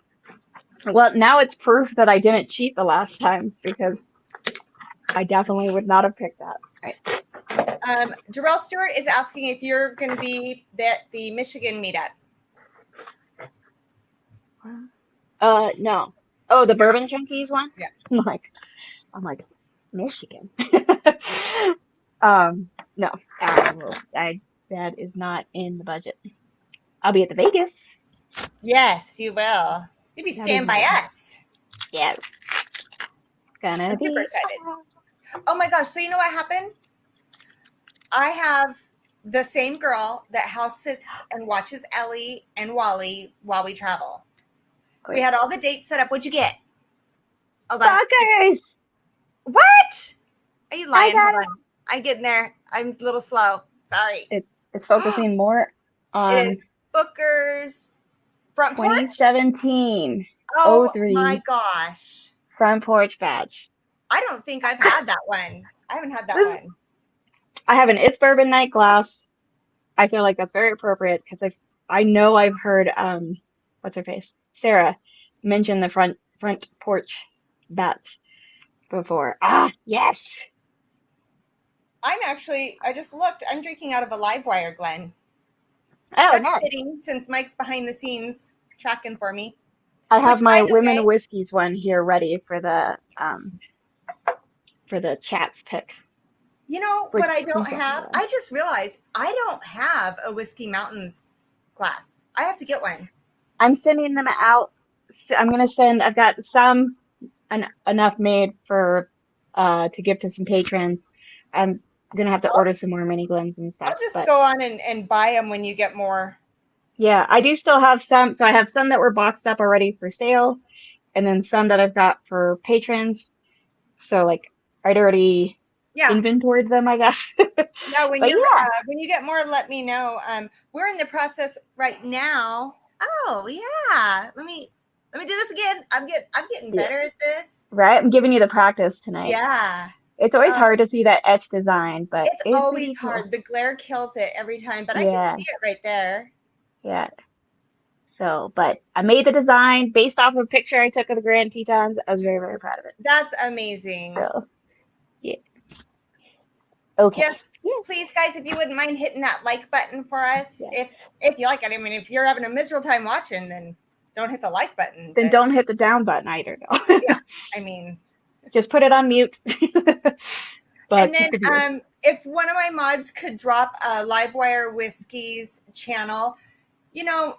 S2: Well, now it's proof that I didn't cheat the last time, because I definitely would not have picked that. Right.
S1: Darrell Stewart is asking if you're going to be at the Michigan meetup.
S2: No. Oh, the Bourbon Junkies one?
S1: Yeah.
S2: I'm like, Michigan. No. That is not in the budget. I'll be at the Vegas.
S1: Yes, you will. You'll be staying by us.
S2: Yes. I'm
S1: super excited. Oh my gosh. So you know what happened? I have the same girl that house sits and watches Ellie and Wally while we travel. We had all the dates set up. What'd you get? Hold on.
S2: Fuckers!
S1: What? Are you
S2: I
S1: lying?
S2: got
S1: Hold on. I'm getting there. I'm a little slow. Sorry.
S2: It's focusing more
S1: It
S2: on
S1: is Booker's front porch.
S2: 2017
S1: Oh
S2: 03
S1: my gosh.
S2: front porch badge.
S1: I don't think I've had that one. I haven't had that
S2: This-
S1: one.
S2: I have an It's Bourbon night glass. I feel like that's very appropriate because I know I've heard what's her face? Sarah mention the front porch batch before. Ah, yes.
S1: I just looked. I'm drinking out of a live wire, Glenn.
S2: Oh,
S1: That's
S2: nice.
S1: fitting since Mike's behind the scenes tracking for me.
S2: I have
S1: Which,
S2: my
S1: by the
S2: women
S1: way-
S2: whiskeys one here ready for the chats pick.
S1: You know
S2: Which
S1: what I don't
S2: he's got
S1: have?
S2: one.
S1: I just realized I don't have a Whiskey Mountains glass. I have to get one.
S2: I'm sending them out. So I'm gonna send. I've got some enough made for to give to some patrons. I'm gonna have to order some more mini blends and stuff.
S1: I'll just
S2: But
S1: go on and buy them when you get more.
S2: yeah, I do still have some. So I have some that were boxed up already for sale, and then some that I've got for patrons. So like I'd already
S1: Yeah.
S2: inventoried them, I guess.
S1: Yeah, when
S2: But
S1: you're
S2: yeah.
S1: when you get more, let me know. We're in the process right now. Oh yeah, let me do this again. I'm getting
S2: Yeah.
S1: better at this.
S2: Right? I'm giving you the practice tonight.
S1: Yeah,
S2: It's always hard to see that etch design, but
S1: it's
S2: pretty
S1: always
S2: cool.
S1: hard. The glare kills it every time, but I
S2: Yeah.
S1: can see it right there.
S2: Yeah. So, but I made the design based off of a picture I took of the Grand Tetons. I was very, very proud of it.
S1: That's amazing.
S2: So, yeah. Okay.
S1: Yes,
S2: Yeah.
S1: please, guys, if you wouldn't mind hitting that like button for us,
S2: Yeah.
S1: if you like it. I mean, if you're having a miserable time watching, then don't hit the like button.
S2: Then
S1: But,
S2: don't hit the down button either, though.
S1: yeah, I mean,
S2: Just put it on mute. But
S1: and then
S2: keep it weird.
S1: if one of my mods could drop a Livewire Whiskies channel, you know,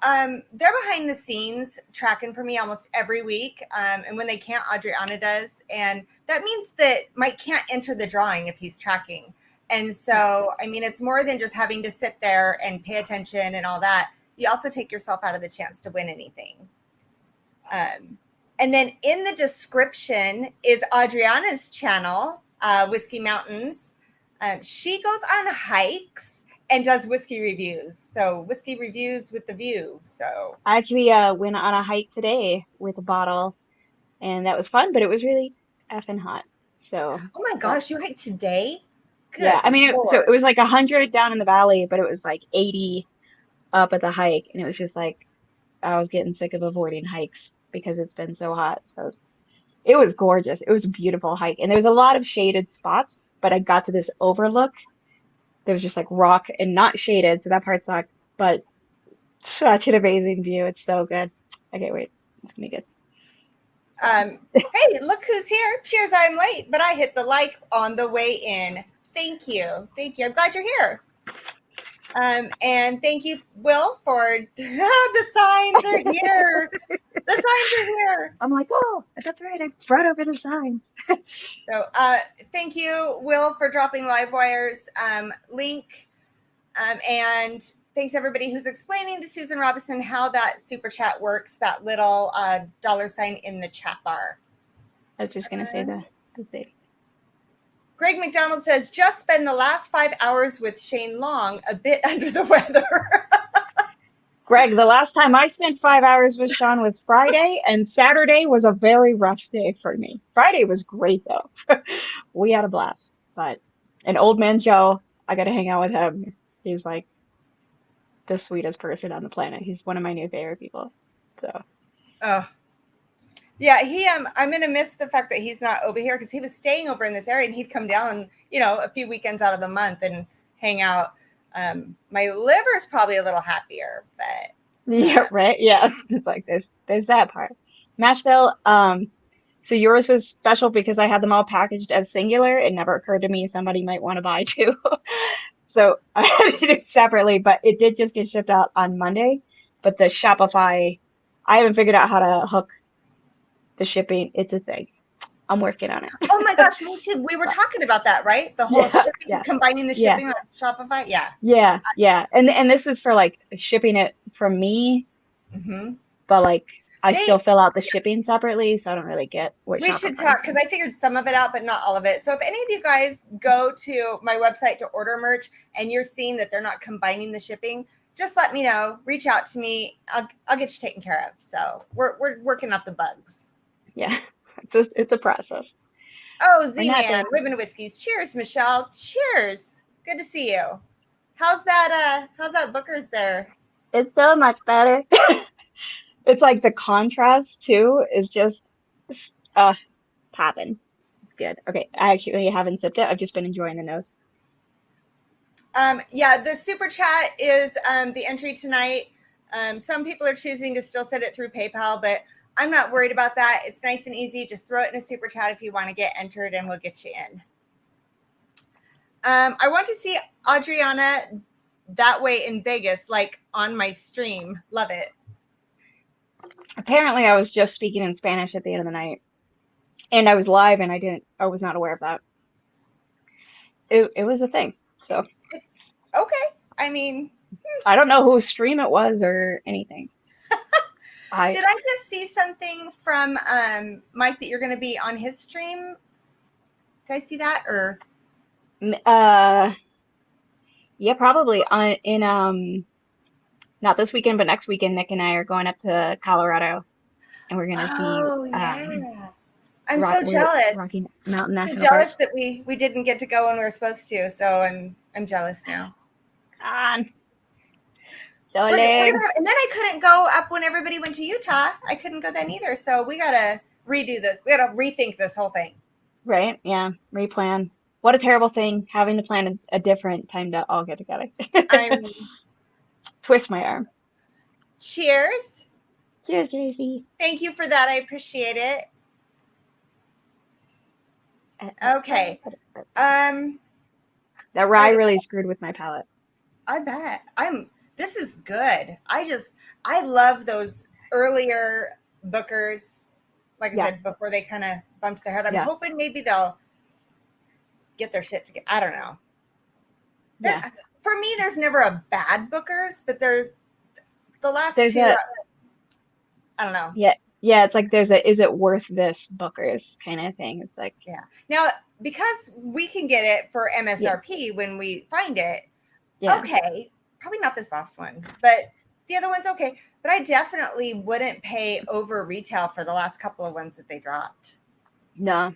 S1: they're behind the scenes tracking for me almost every week. And when they can't, Adriana does. And that means that Mike can't enter the drawing if he's tracking. And so, I mean, it's more than just having to sit there and pay attention and all that. You also take yourself out of the chance to win anything. And then in the description is Adriana's channel, Whiskey Mountains. She goes on hikes and does whiskey reviews. So whiskey reviews with the view. So
S2: I actually went on a hike today with a bottle, and that was fun, but it was really effing hot. So,
S1: oh my gosh, you hiked today? Good
S2: yeah, I mean, so
S1: Lord.
S2: it was like 100 down in the valley, but it was like 80 up at the hike, and it was just like I was getting sick of avoiding hikes because it's been so hot. So it was gorgeous. It was a beautiful hike, and there was a lot of shaded spots, but I got to this overlook. There was just like rock and not shaded, so that part sucked, but such an amazing view. It's so good. I can't wait. It's gonna be good.
S1: Hey, look who's here. Cheers, I'm late, but I hit the like on the way in. Thank you. Thank you. I'm glad you're here. And thank you, Will, for the signs are here. The signs are here.
S2: I'm like, oh, that's right. I brought over the signs.
S1: So thank you, Will, for dropping Livewire's link. And thanks everybody who's explaining to Susan Robinson how that super chat works, that little $sign in the chat bar.
S2: I was just gonna say the thing.
S1: Greg McDonald says, just spend the last 5 hours with Shane Long, a bit under the weather.
S2: Greg, the last time I spent 5 hours with Sean was Friday, and Saturday was a very rough day for me. Friday was great though. We had a blast. But and Old Man Joe, I got to hang out with him. He's like the sweetest person on the planet. He's one of my new favorite people. So,
S1: Oh, yeah, I'm gonna miss the fact that he's not over here because he was staying over in this area and he'd come down, you know, a few weekends out of the month and hang out. My liver's probably a little happier, but
S2: yeah, right? Yeah. It's like there's that part. Nashville, so yours was special because I had them all packaged as singular. It never occurred to me somebody might want to buy two. So I had to do it separately, but it did just get shipped out on Monday. But the Shopify, I haven't figured out how to hook the shipping. It's a thing. I'm working on it.
S1: Oh my gosh, me too. We were talking about that, right? The whole
S2: Yeah,
S1: shipping,
S2: yeah,
S1: combining the
S2: yeah,
S1: shipping on Shopify. Yeah.
S2: yeah. And this is for like shipping it from me,
S1: Hmm.
S2: but like I
S1: They
S2: still fill out the shipping separately, so I don't really get what
S1: We should
S2: Shopify is
S1: talk because
S2: doing.
S1: I figured some of it out, but not all of it. So if any of you guys go to my website to order merch and you're seeing that they're not combining the shipping, just let me know. Reach out to me. I'll get you taken care of. So we're working out the bugs.
S2: Yeah, it's a process.
S1: Oh,
S2: We're not
S1: Z-Man,
S2: there.
S1: Ribbon Whiskeys. Cheers, Michelle. Cheers. Good to see you. How's that Booker's there?
S2: It's so much better. It's like the contrast too is just uh popping. It's good. Okay, I actually haven't sipped it. I've just been enjoying the nose.
S1: Yeah, the super chat is the entry tonight. Some people are choosing to still send it through PayPal, but I'm not worried about that. It's nice and easy. Just throw it in a super chat if you want to get entered, and we'll get you in. I want to see Adriana that way in Vegas, like on my stream. Love it.
S2: Apparently, I was just speaking in Spanish at the end of the night, and I was live, and I was not aware of that. It was a thing. So
S1: Okay. I mean,
S2: I don't know whose stream it was or anything. I
S1: did I just see something from Mike that you're going to be on his stream? Did I see that or?
S2: uh yeah, probably on in not this weekend, but next weekend, Nick and I are going up to Colorado, and we're gonna see
S1: Oh yeah. I'm so jealous.
S2: Rocky Mountain
S1: So
S2: National Park.
S1: jealous that we didn't get to go when we were supposed to. So I'm jealous now.
S2: On
S1: We're
S2: Jolene.
S1: gonna have, and then I couldn't go up when everybody went to Utah. I couldn't go then either. So we gotta redo this. We gotta rethink this whole thing.
S2: Right? Yeah. Replan. What a terrible thing having to plan a different time to all get together.
S1: I'm
S2: Twist my arm.
S1: cheers.
S2: Cheers, Gracie.
S1: Thank you for that. I appreciate it. Okay.
S2: That
S1: What
S2: rye
S1: are we,
S2: really screwed with my palate.
S1: I bet. This is good. I love those earlier bookers, like I
S2: Yeah,
S1: said, before they kind of bumped their head. I'm
S2: yeah,
S1: hoping maybe they'll get their shit together. I don't know. There,
S2: yeah.
S1: for me, there's never a bad bookers, but there's the last
S2: There's
S1: two.
S2: a
S1: I don't know.
S2: yeah, yeah. It's like there's a is it worth this Booker's kind of thing. It's like
S1: Yeah. Now, because we can get it for
S2: yeah,
S1: MSRP when we find it,
S2: yeah.
S1: okay. Probably not this last one, but the other one's okay. But I definitely wouldn't pay over retail for the last couple of ones that they dropped.
S2: No,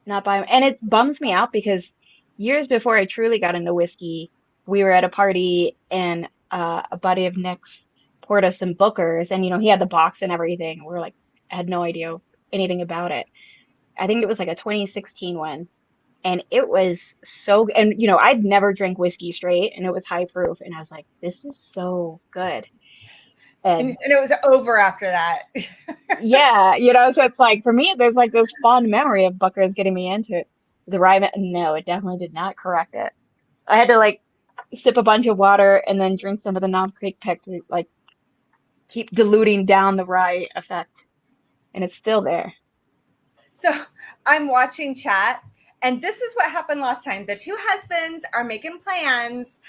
S2: not by and it bums me out because years before I truly got into whiskey, we were at a party and a buddy of Nick's poured us some Bookers and he had the box and everything. We were like had no idea anything about it. I think it was like a 2016 one and it was so and I'd never drank whiskey straight and it was high proof and I was like this is so good. And
S1: And it was over after that.
S2: yeah, so it's like for me, there's like this fond memory of Booker's getting me into it. The rye, no, it definitely did not correct it. I had to like sip a bunch of water and then drink some of the Knob Creek pick to like keep diluting down the rye effect, and it's still there.
S1: So I'm watching chat, and this is what happened last time. The two husbands are making plans,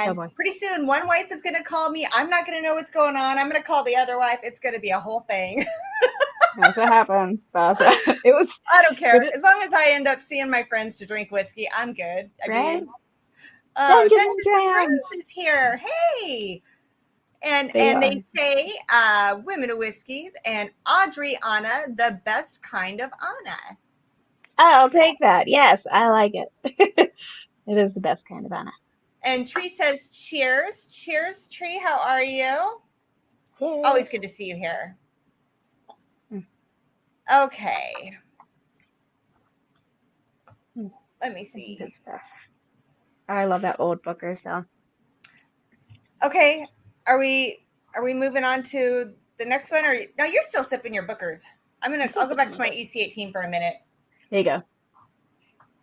S2: Oh
S1: and
S2: boy,
S1: pretty soon one wife is going to call me. I'm not going to know what's going on. I'm going to call the other wife. It's going to be a whole thing.
S2: that's what happened. It was,
S1: I don't
S2: was
S1: care.
S2: it
S1: As long as I end up seeing my friends to drink whiskey, I'm good. I
S2: right?
S1: mean, oh,
S2: Dungeons
S1: Duchess
S2: and
S1: of
S2: Dragons.
S1: Dreams is here. Hey.
S2: They
S1: And
S2: are.
S1: they say women of whiskeys and Adriana, the best kind of Anna.
S2: I'll take that. Yes, I like it. It is the best kind of Anna.
S1: And Tree says, cheers. Cheers, Tree. How are you?
S2: Cheers.
S1: Always good to see you here. Okay. Let me see.
S2: Good stuff. I love that old Booker, so.
S1: Okay. Are we moving on to the next one? Or no, you're still sipping your Bookers. I'll go back to my EC18 for a minute.
S2: There you go.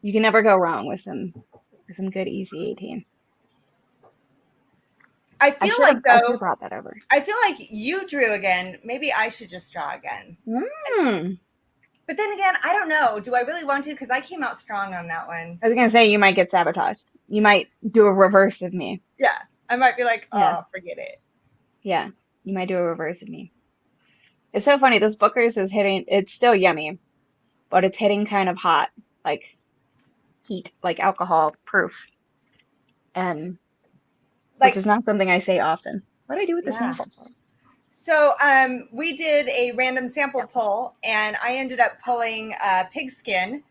S2: You can never go wrong with some good EC18.
S1: I feel like
S2: I should
S1: though,
S2: have brought that over.
S1: I feel like you drew again. Maybe I should just draw again.
S2: Mm.
S1: But then again, I don't know. Do I really want to? Because I came out strong on that one.
S2: I was gonna say you might get sabotaged. You might do a reverse of me.
S1: Yeah. I might be like,
S2: Yeah,
S1: oh, forget it.
S2: yeah. You might do a reverse of me. It's so funny. This Booker's is hitting. It's still yummy, but it's hitting kind of hot, like heat, like alcohol proof, and which
S1: Like,
S2: is not something I say often. What do I do with the
S1: yeah.
S2: sample?
S1: So we did a random sample
S2: Yep.
S1: pull, and I ended up pulling pigskin,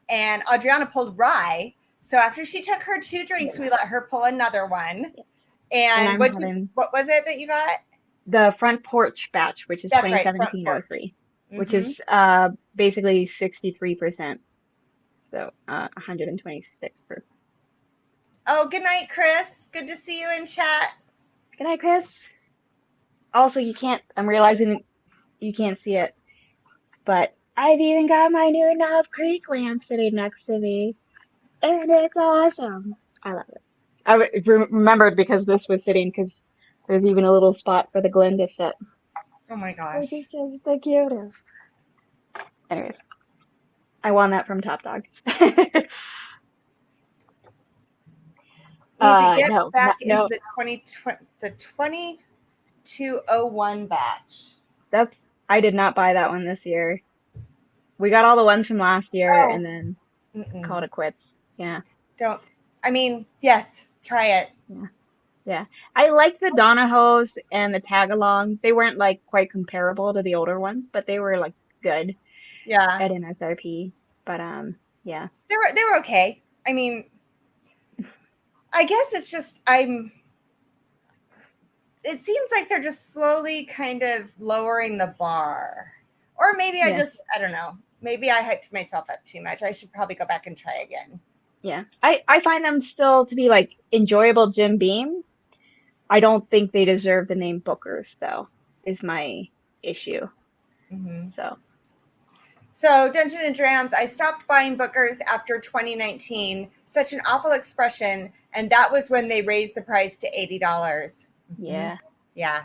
S1: and Adriana pulled rye. So after she took her 2 drinks, we let her pull another one.
S2: Yes. And
S1: And
S2: I'm having
S1: what was it that you got?
S2: the front porch batch, which is
S1: That's right, front
S2: 2017
S1: porch.
S2: 03, which
S1: Mm-hmm.
S2: is basically 63%. So 126 proof.
S1: Oh, good night, Chris. Good to see you in chat.
S2: Good night, Chris. Also, I'm realizing you can't see it, but I've even got my new Knob Creek lamp sitting next to me, and it's awesome. I love it. Remembered because this was sitting, because there's even a little spot for the Glen to sit,
S1: Oh my
S2: which is
S1: gosh.
S2: just the cutest. Anyways, I won that from Top Dog.
S1: We need to get
S2: No,
S1: back into
S2: no,
S1: the 2201 batch.
S2: I did not buy that one this year. We got all the ones from last year
S1: Oh,
S2: and then
S1: mm-mm.
S2: called it quits. Yeah,
S1: Don't. I mean, yes, try it.
S2: yeah, yeah. I liked the Donahos and the tag along. They weren't like quite comparable to the older ones, but they were like good
S1: Yeah,
S2: at MSRP. But yeah,
S1: they were okay. I mean, I guess it's just it seems like they're just slowly kind of lowering the bar. Or maybe
S2: yeah,
S1: I don't know. Maybe I hyped myself up too much. I should probably go back and try again.
S2: yeah. I find them still to be like enjoyable Jim Beam. I don't think they deserve the name Bookers though, is my issue.
S1: Mm-hmm.
S2: So
S1: So, Dungeon and Drams, I stopped buying Bookers after 2019. Such an awful expression. And that was when they raised the price to $80. Mm-hmm.
S2: yeah,
S1: Yeah.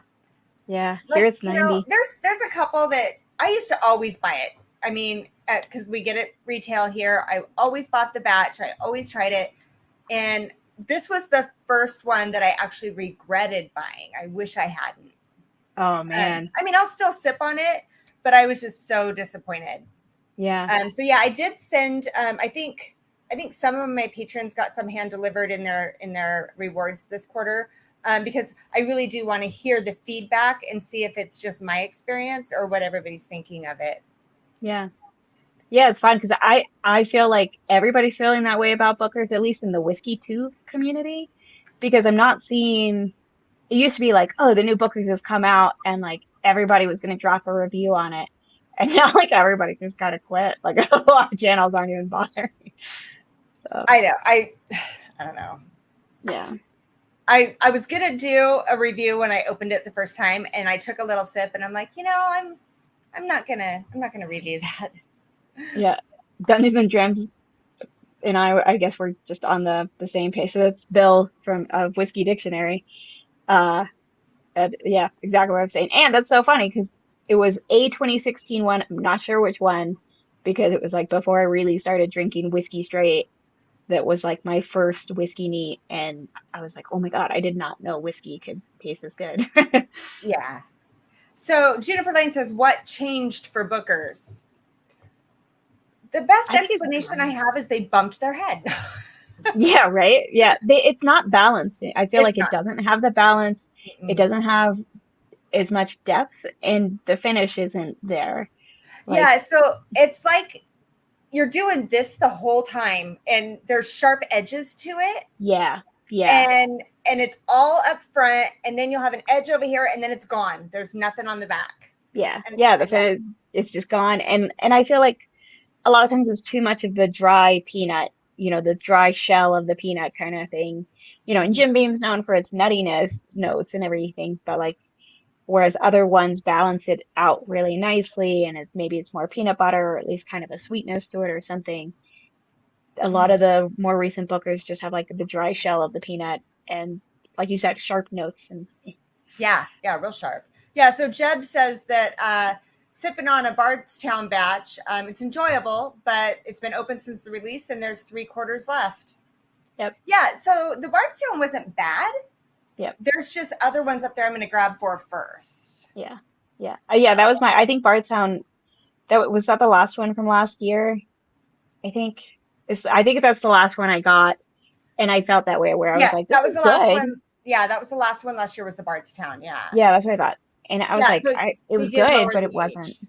S2: yeah. Here
S1: But,
S2: it's 90.
S1: there's a couple that I used to always buy it. I mean, because we get it retail here. I always bought the batch. I always tried it. And this was the first one that I actually regretted buying. I wish I hadn't.
S2: Oh man.
S1: I mean, I'll still sip on it, but I was just so disappointed.
S2: Yeah.
S1: So yeah, I did send. I think some of my patrons got some hand delivered in their rewards this quarter, because I really do want to hear the feedback and see if it's just my experience or what everybody's thinking of it.
S2: Yeah. Yeah, it's fun because I feel like everybody's feeling that way about Bookers, at least in the whiskey too community, because I'm not seeing. It used to be like, oh, the new Bookers has come out, and like everybody was gonna drop a review on it, and now like everybody just gotta quit. Like a lot of channels aren't even bothering. So
S1: I know. I don't know.
S2: yeah,
S1: I was gonna do a review when I opened it the first time, and I took a little sip, and I'm like, I'm not gonna review that.
S2: yeah. Dungeons and Drams and I guess we're just on the same page. So that's Bill from Whiskey Dictionary. Uh, and yeah, exactly what I'm saying. And that's so funny because it was a 2016 one. I'm not sure which one because it was like before I really started drinking whiskey straight. That was like my first whiskey neat, and I was like, oh my God, I did not know whiskey could taste as good.
S1: Yeah. So Juniper Lane says, "What changed for Bookers?" The best
S2: I think it's
S1: explanation I have is they bumped their head.
S2: yeah, right. Yeah, it's not balanced. I feel
S1: It's
S2: like it
S1: not.
S2: doesn't have the balance. It
S1: Mm-mm.
S2: doesn't have as much depth, and the finish isn't there.
S1: Yeah,
S2: Like,
S1: so it's like you're doing this the whole time, and there's sharp edges to it,
S2: yeah, yeah,
S1: and it's all up front, and then you'll have an edge over here, and then it's gone. There's nothing on the back.
S2: yeah,
S1: And
S2: yeah.
S1: I
S2: The
S1: don't.
S2: finish, it's just gone, and I feel like a lot of times it's too much of the dry peanut, the dry shell of the peanut kind of thing. And
S1: Mhm.
S2: Jim Beam's known for its nuttiness notes and everything, but like whereas other ones balance it out really nicely, and maybe it's more peanut butter or at least kind of a sweetness to it or something. A lot
S1: Mhm.
S2: of the more recent Bookers just have like the dry shell of the peanut and, like you said, sharp notes and
S1: Yeah, real sharp. Yeah, so Jeb says that sipping on a Bardstown batch. It's enjoyable, but it's been open since the release, and there's 3/4 left.
S2: Yep.
S1: Yeah, so the Bardstown wasn't bad.
S2: Yep.
S1: There's just other ones up there I'm going to grab for first.
S2: Yeah. Yeah. Yeah, that was I think Bardstown, was that the last one from last year? I think that's the last one I got. And I felt that way where I was
S1: Yes,
S2: like, this
S1: that was
S2: is
S1: the last
S2: good.
S1: one. Yeah, that was the last one last year was the Bardstown. Yeah.
S2: Yeah, that's what I thought. And I was
S1: Yeah,
S2: like,
S1: so
S2: it
S1: we
S2: was
S1: did
S2: good,
S1: lower
S2: but
S1: the
S2: it wasn't.
S1: age.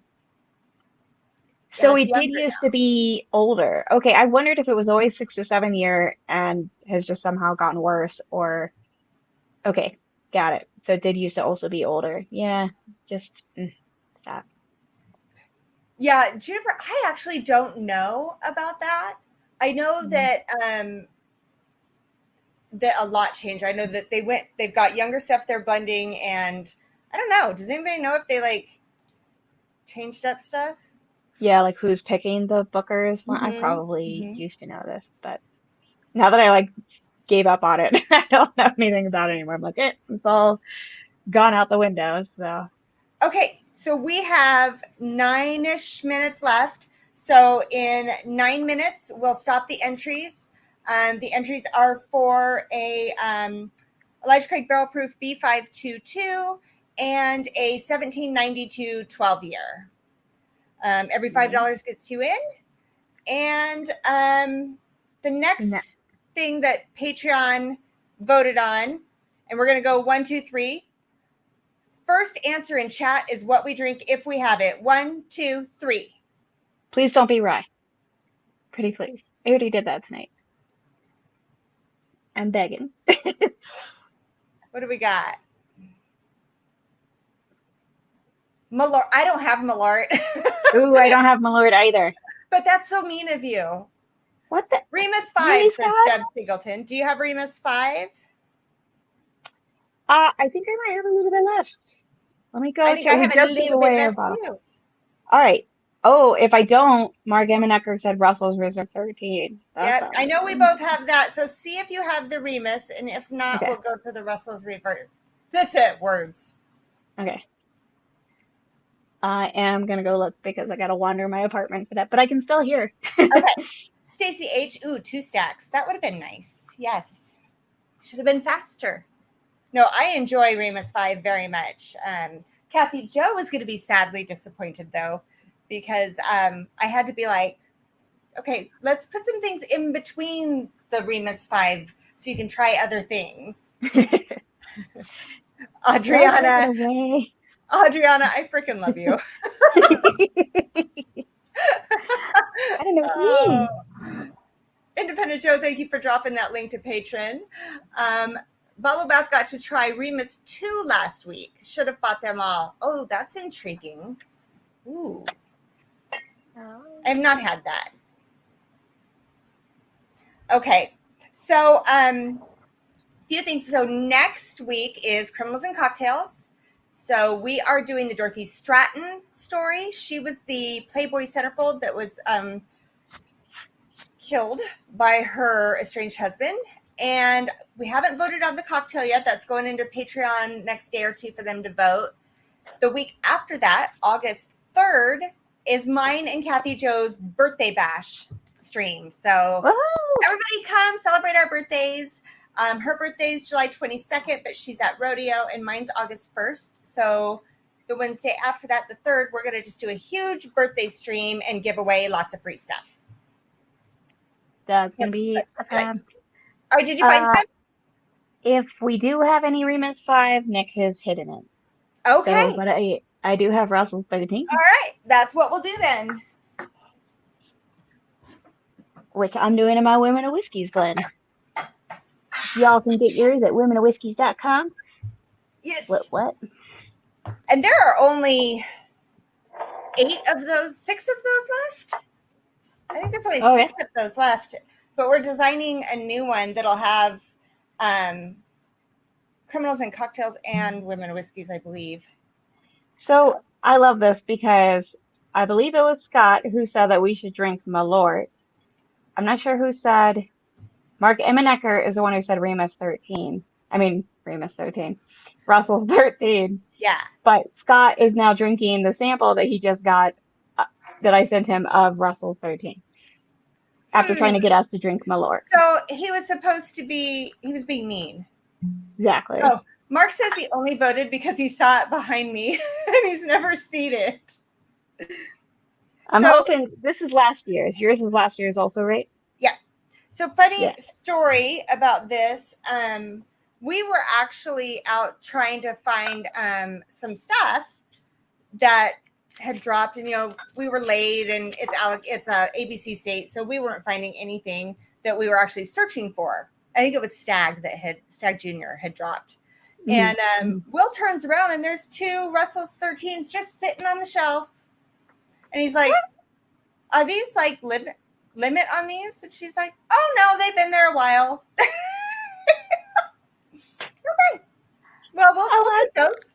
S2: So
S1: it's
S2: it did
S1: younger
S2: used
S1: now.
S2: to be older. Okay, I wondered if it was always 6 to 7 year and has just somehow gotten worse, or okay, got it. So it did used to also be older. Yeah, just stop.
S1: Yeah, Juniper, I actually don't know about that. I know
S2: Mm.
S1: that a lot changed. I know that they've got younger stuff they're blending, and I don't know. Does anybody know if they like changed up stuff?
S2: Yeah, like who's picking the bookers? Well, I
S1: Mm-hmm.
S2: probably
S1: Mm-hmm.
S2: used to know this, but now that I like gave up on it, I don't know anything about it anymore. I'm like, it's all gone out the window. So
S1: Okay, so we have 9-ish minutes left. So in 9 minutes, we'll stop the entries. The entries are for a Elijah Craig Barrel Proof B522 and a 1792 12-year. Every $5 gets you in. And the
S2: no.
S1: next thing that Patreon voted on, and we're going to go 1, 2, 3. First answer in chat is what we drink if we have it. 1, 2, 3.
S2: Please don't be rye. Pretty please. I already did that tonight. I'm begging.
S1: What do we got? Malort. I don't have Malort.
S2: Ooh, I don't have Malort either.
S1: But that's so mean of you.
S2: What the?
S1: Remus 5,
S2: Really,
S1: says
S2: Scott?
S1: Jeb Singleton. Do you have Remus 5?
S2: I think I might have a little bit left. Let me go
S1: I think
S2: check.
S1: I
S2: We
S1: have a
S2: just gave
S1: little bit
S2: away a
S1: left
S2: bottle.
S1: too.
S2: All right. Oh, if I don't, Mark Eminecker said Russell's Reserve 13.
S1: Yeah, I know we both have that. So see if you have the Remus, and if not,
S2: Okay.
S1: we'll go to the Russell's Revert. Words.
S2: Okay. I am gonna go look because I gotta wander my apartment for that, but I can still hear.
S1: Okay. Stacy H. Ooh, 2 stacks. That would have been nice. Yes. Should have been faster. No, I enjoy Remus 5 very much. Kathy Joe was going to be sadly disappointed, though, because I had to be like, okay, let's put some things in between the Remus 5 so you can try other things. Adriana, I freaking love you.
S2: I don't know what you mean.
S1: Independent Joe, thank you for dropping that link to Patreon. Bubble Bath got to try Remus 2 last week. Should have bought them all. Oh, that's intriguing. Ooh. I have not had that. Okay. So, few things. So next week is Criminals and Cocktails. So we are doing the Dorothy Stratton story. She was the Playboy centerfold that was killed by her estranged husband. And we haven't voted on the cocktail yet. That's going into Patreon next day or two for them to vote. The week after that, August 3rd, is mine and Kathy Joe's birthday bash stream. So everybody come celebrate our birthdays. Her birthday is July 22nd, but she's at rodeo, and mine's August 1st. So the Wednesday after that, the 3rd, we're going to just do a huge birthday stream and give away lots of free stuff.
S2: That's going to be
S1: All right, did you find some?
S2: If we do have any Remus 5, Nick has hidden it.
S1: Okay.
S2: So, but I do have Russell's 13.
S1: All right, that's what we'll do then.
S2: Which I'm doing in my Women of Whiskeys blend. Y'all can get yours at womenofwhiskies.com.
S1: Yes.
S2: What?
S1: And there are only 6 of those left. I think there's only 6 of those left. But we're designing a new one that'll have Criminals and Cocktails and Women of Whiskeys, I believe.
S2: So I love this because I believe it was Scott who said that we should drink Malort. I'm not sure who said. Mark Eminecker is the one who said Remus 13. I mean, Remus 13. Russell's 13.
S1: Yeah.
S2: But Scott is now drinking the sample that he just got that I sent him of Russell's 13 after trying to get us to drink Malort.
S1: So he was he was being mean.
S2: Exactly.
S1: Oh, Mark says he only voted because he saw it behind me and he's never seen it.
S2: I'm hoping this is last year's. Yours is last year's also, right?
S1: Yeah. So funny story about this. We were actually out trying to find some stuff that had dropped, and we were late, and it's a ABC state, so we weren't finding anything that we were actually searching for. I think it was Stag Junior had dropped. Mm-hmm. And Will turns around and there's 2 Russell's 13s just sitting on the shelf. And he's like, are these like limit on these? And she's like, oh no, they've been there a while. Okay. Well, we'll take those.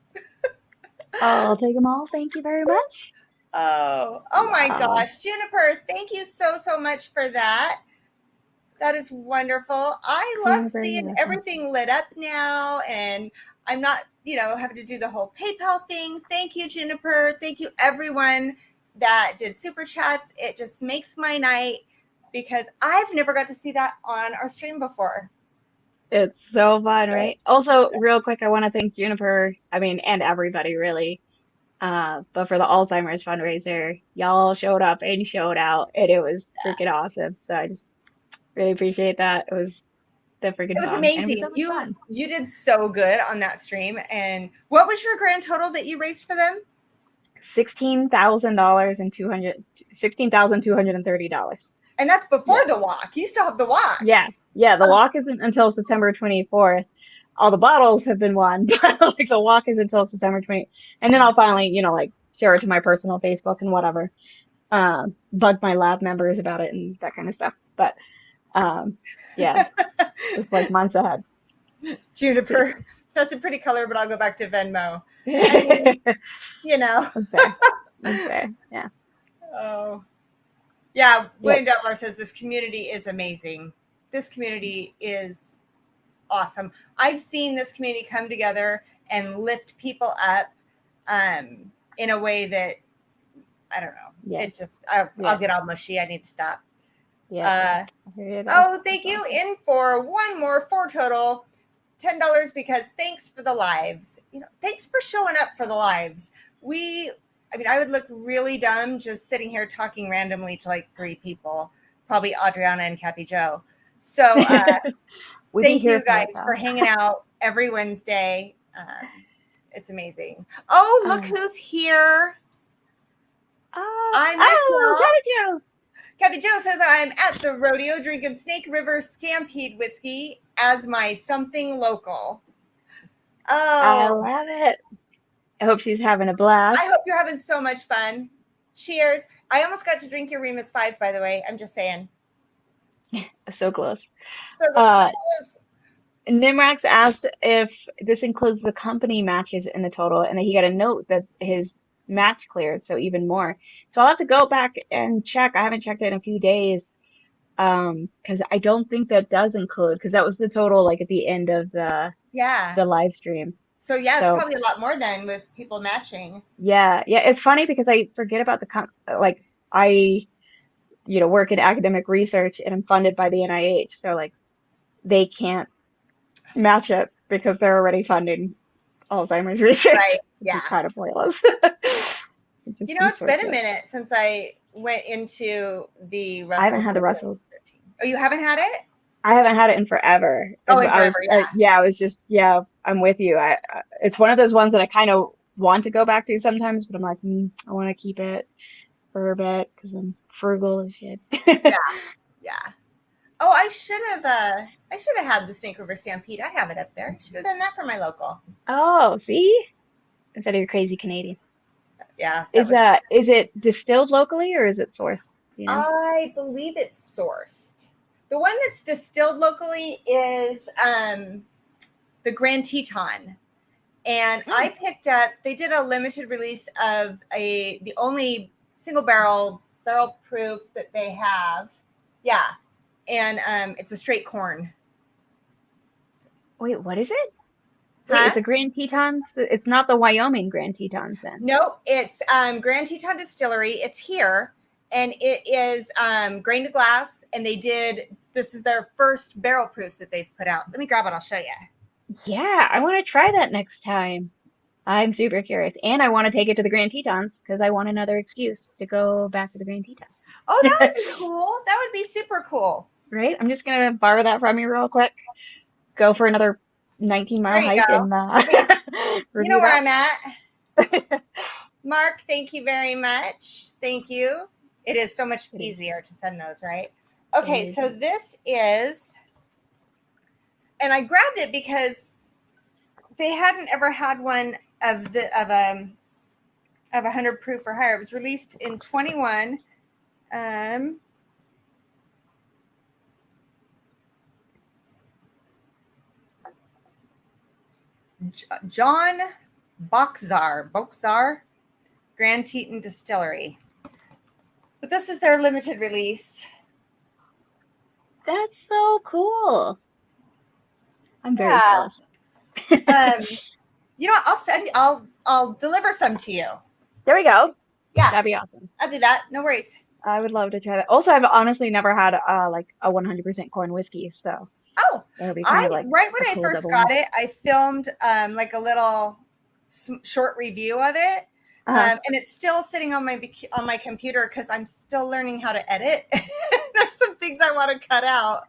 S2: I'll take them all. Thank you very much.
S1: Oh my gosh. Juniper, thank you so much for that. That is wonderful. I love seeing everything lit up now, and I'm not, having to do the whole PayPal thing. Thank you, Juniper. Thank you, everyone that did super chats. It just makes my night because I've never got to see that on our stream before.
S2: It's so fun, right? Also, real quick, I want to thank Juniper, and everybody really. But for the Alzheimer's fundraiser, y'all showed up and showed out, and it was freaking awesome. So I just really appreciate that. It was the freaking
S1: It was
S2: fun.
S1: amazing.
S2: It was fun.
S1: You did so good on that stream. And what was your grand total that you raised for them?
S2: $16,230.
S1: And that's before the walk. You still have the walk.
S2: Yeah. The walk isn't until September 24th. All the bottles have been won, but like the walk is until September 20th. And then I'll finally, share it to my personal Facebook and whatever. Bug my lab members about it and that kind of stuff. But yeah, it's like months ahead.
S1: Juniper, that's a pretty color, but I'll go back to Venmo. I mean,
S2: That's fair. Yeah.
S1: Oh, yeah. William Devler says this community is amazing. This community is awesome. I've seen this community come together and lift people up in a way that I don't know. Yeah. It just I'll get all mushy. I need to stop. Yeah. Thank you. In for one more 4 total, $10 because thanks for the lives. Thanks for showing up for the lives. I would look really dumb just sitting here talking randomly to like 3 people, probably Adriana and Kathy Jo. So thank you guys for hanging out every Wednesday. It's amazing. Oh, look who's here. I miss you. Kathy Jo says, I'm at the rodeo drinking Snake River Stampede whiskey as my something local. Oh,
S2: I love it. I hope she's having a blast.
S1: I hope you're having so much fun. Cheers. I almost got to drink your Remus 5, by the way. I'm just saying.
S2: So close. Nimrax asked if this includes the company matches in the total, and that he got a note that his match cleared, so even more. So I'll have to go back and check. I haven't checked it in a few days because I don't think that does include, because that was the total like at the end of the live stream.
S1: So it's probably a lot more than with people matching.
S2: Yeah. It's funny because I forget about I work in academic research and I'm funded by the NIH, so like they can't match it because they're already funding Alzheimer's research. Right. Yeah. It's kind of pointless.
S1: It's been a minute since I went into the Russell's.
S2: I haven't had the Russells.
S1: Oh, you haven't had it?
S2: I haven't had it in forever. I was just, I'm with you. It's one of those ones that I kind of want to go back to sometimes, but I'm like, I want to keep it for a bit because I'm frugal as shit.
S1: Yeah. Oh, I should have had the Snake River Stampede. I have it up there. I should have done that for my local.
S2: Oh, see? Instead of your crazy Canadian.
S1: Yeah.
S2: Is it distilled locally or is it sourced?
S1: I believe it's sourced. The one that's distilled locally is the Grand Teton. And I picked up, they did a limited release of the only single barrel proof that they have. Yeah. And it's a straight corn.
S2: Wait, what is it? Wait,
S1: Huh?
S2: it's a Grand Tetons? It's not the Wyoming Grand Tetons then.
S1: Nope, it's Grand Teton Distillery. It's here, and it is grain to glass. And this is their first barrel proof that they've put out. Let me grab it. I'll show you.
S2: Yeah, I want to try that next time. I'm super curious. And I want to take it to the Grand Tetons because I want another excuse to go back to the Grand
S1: Oh, that would
S2: Tetons.
S1: be cool. That would be super cool.
S2: Right? I'm just gonna borrow that from you real quick. Go for another 19-mile
S1: There you
S2: hike
S1: go.
S2: and
S1: Hey, you know
S2: review
S1: where
S2: that.
S1: I'm at. Mark, thank you very much. Thank you. It is so much
S2: It is.
S1: easier to send those, right?
S2: It
S1: Okay,
S2: is.
S1: so this is, and I grabbed it because they hadn't ever had one of 100 proof or higher. It was released in 21. John Boxar, Grand Teton Distillery. But this is their limited release.
S2: That's so cool. I'm very
S1: Yeah.
S2: jealous.
S1: You know what? I'll deliver some to you.
S2: There we go.
S1: Yeah,
S2: That'd be awesome.
S1: I'll do that. No worries.
S2: I would love to try that. Also, I've honestly never had like a 100% corn whiskey, so
S1: Oh,
S2: that would be kind of like
S1: right when
S2: a
S1: I
S2: cool
S1: first
S2: double
S1: got
S2: win.
S1: it, I filmed like a little short review of it,
S2: Uh-huh.
S1: and it's still sitting on my computer because I'm still learning how to edit. There's some things I want to cut out.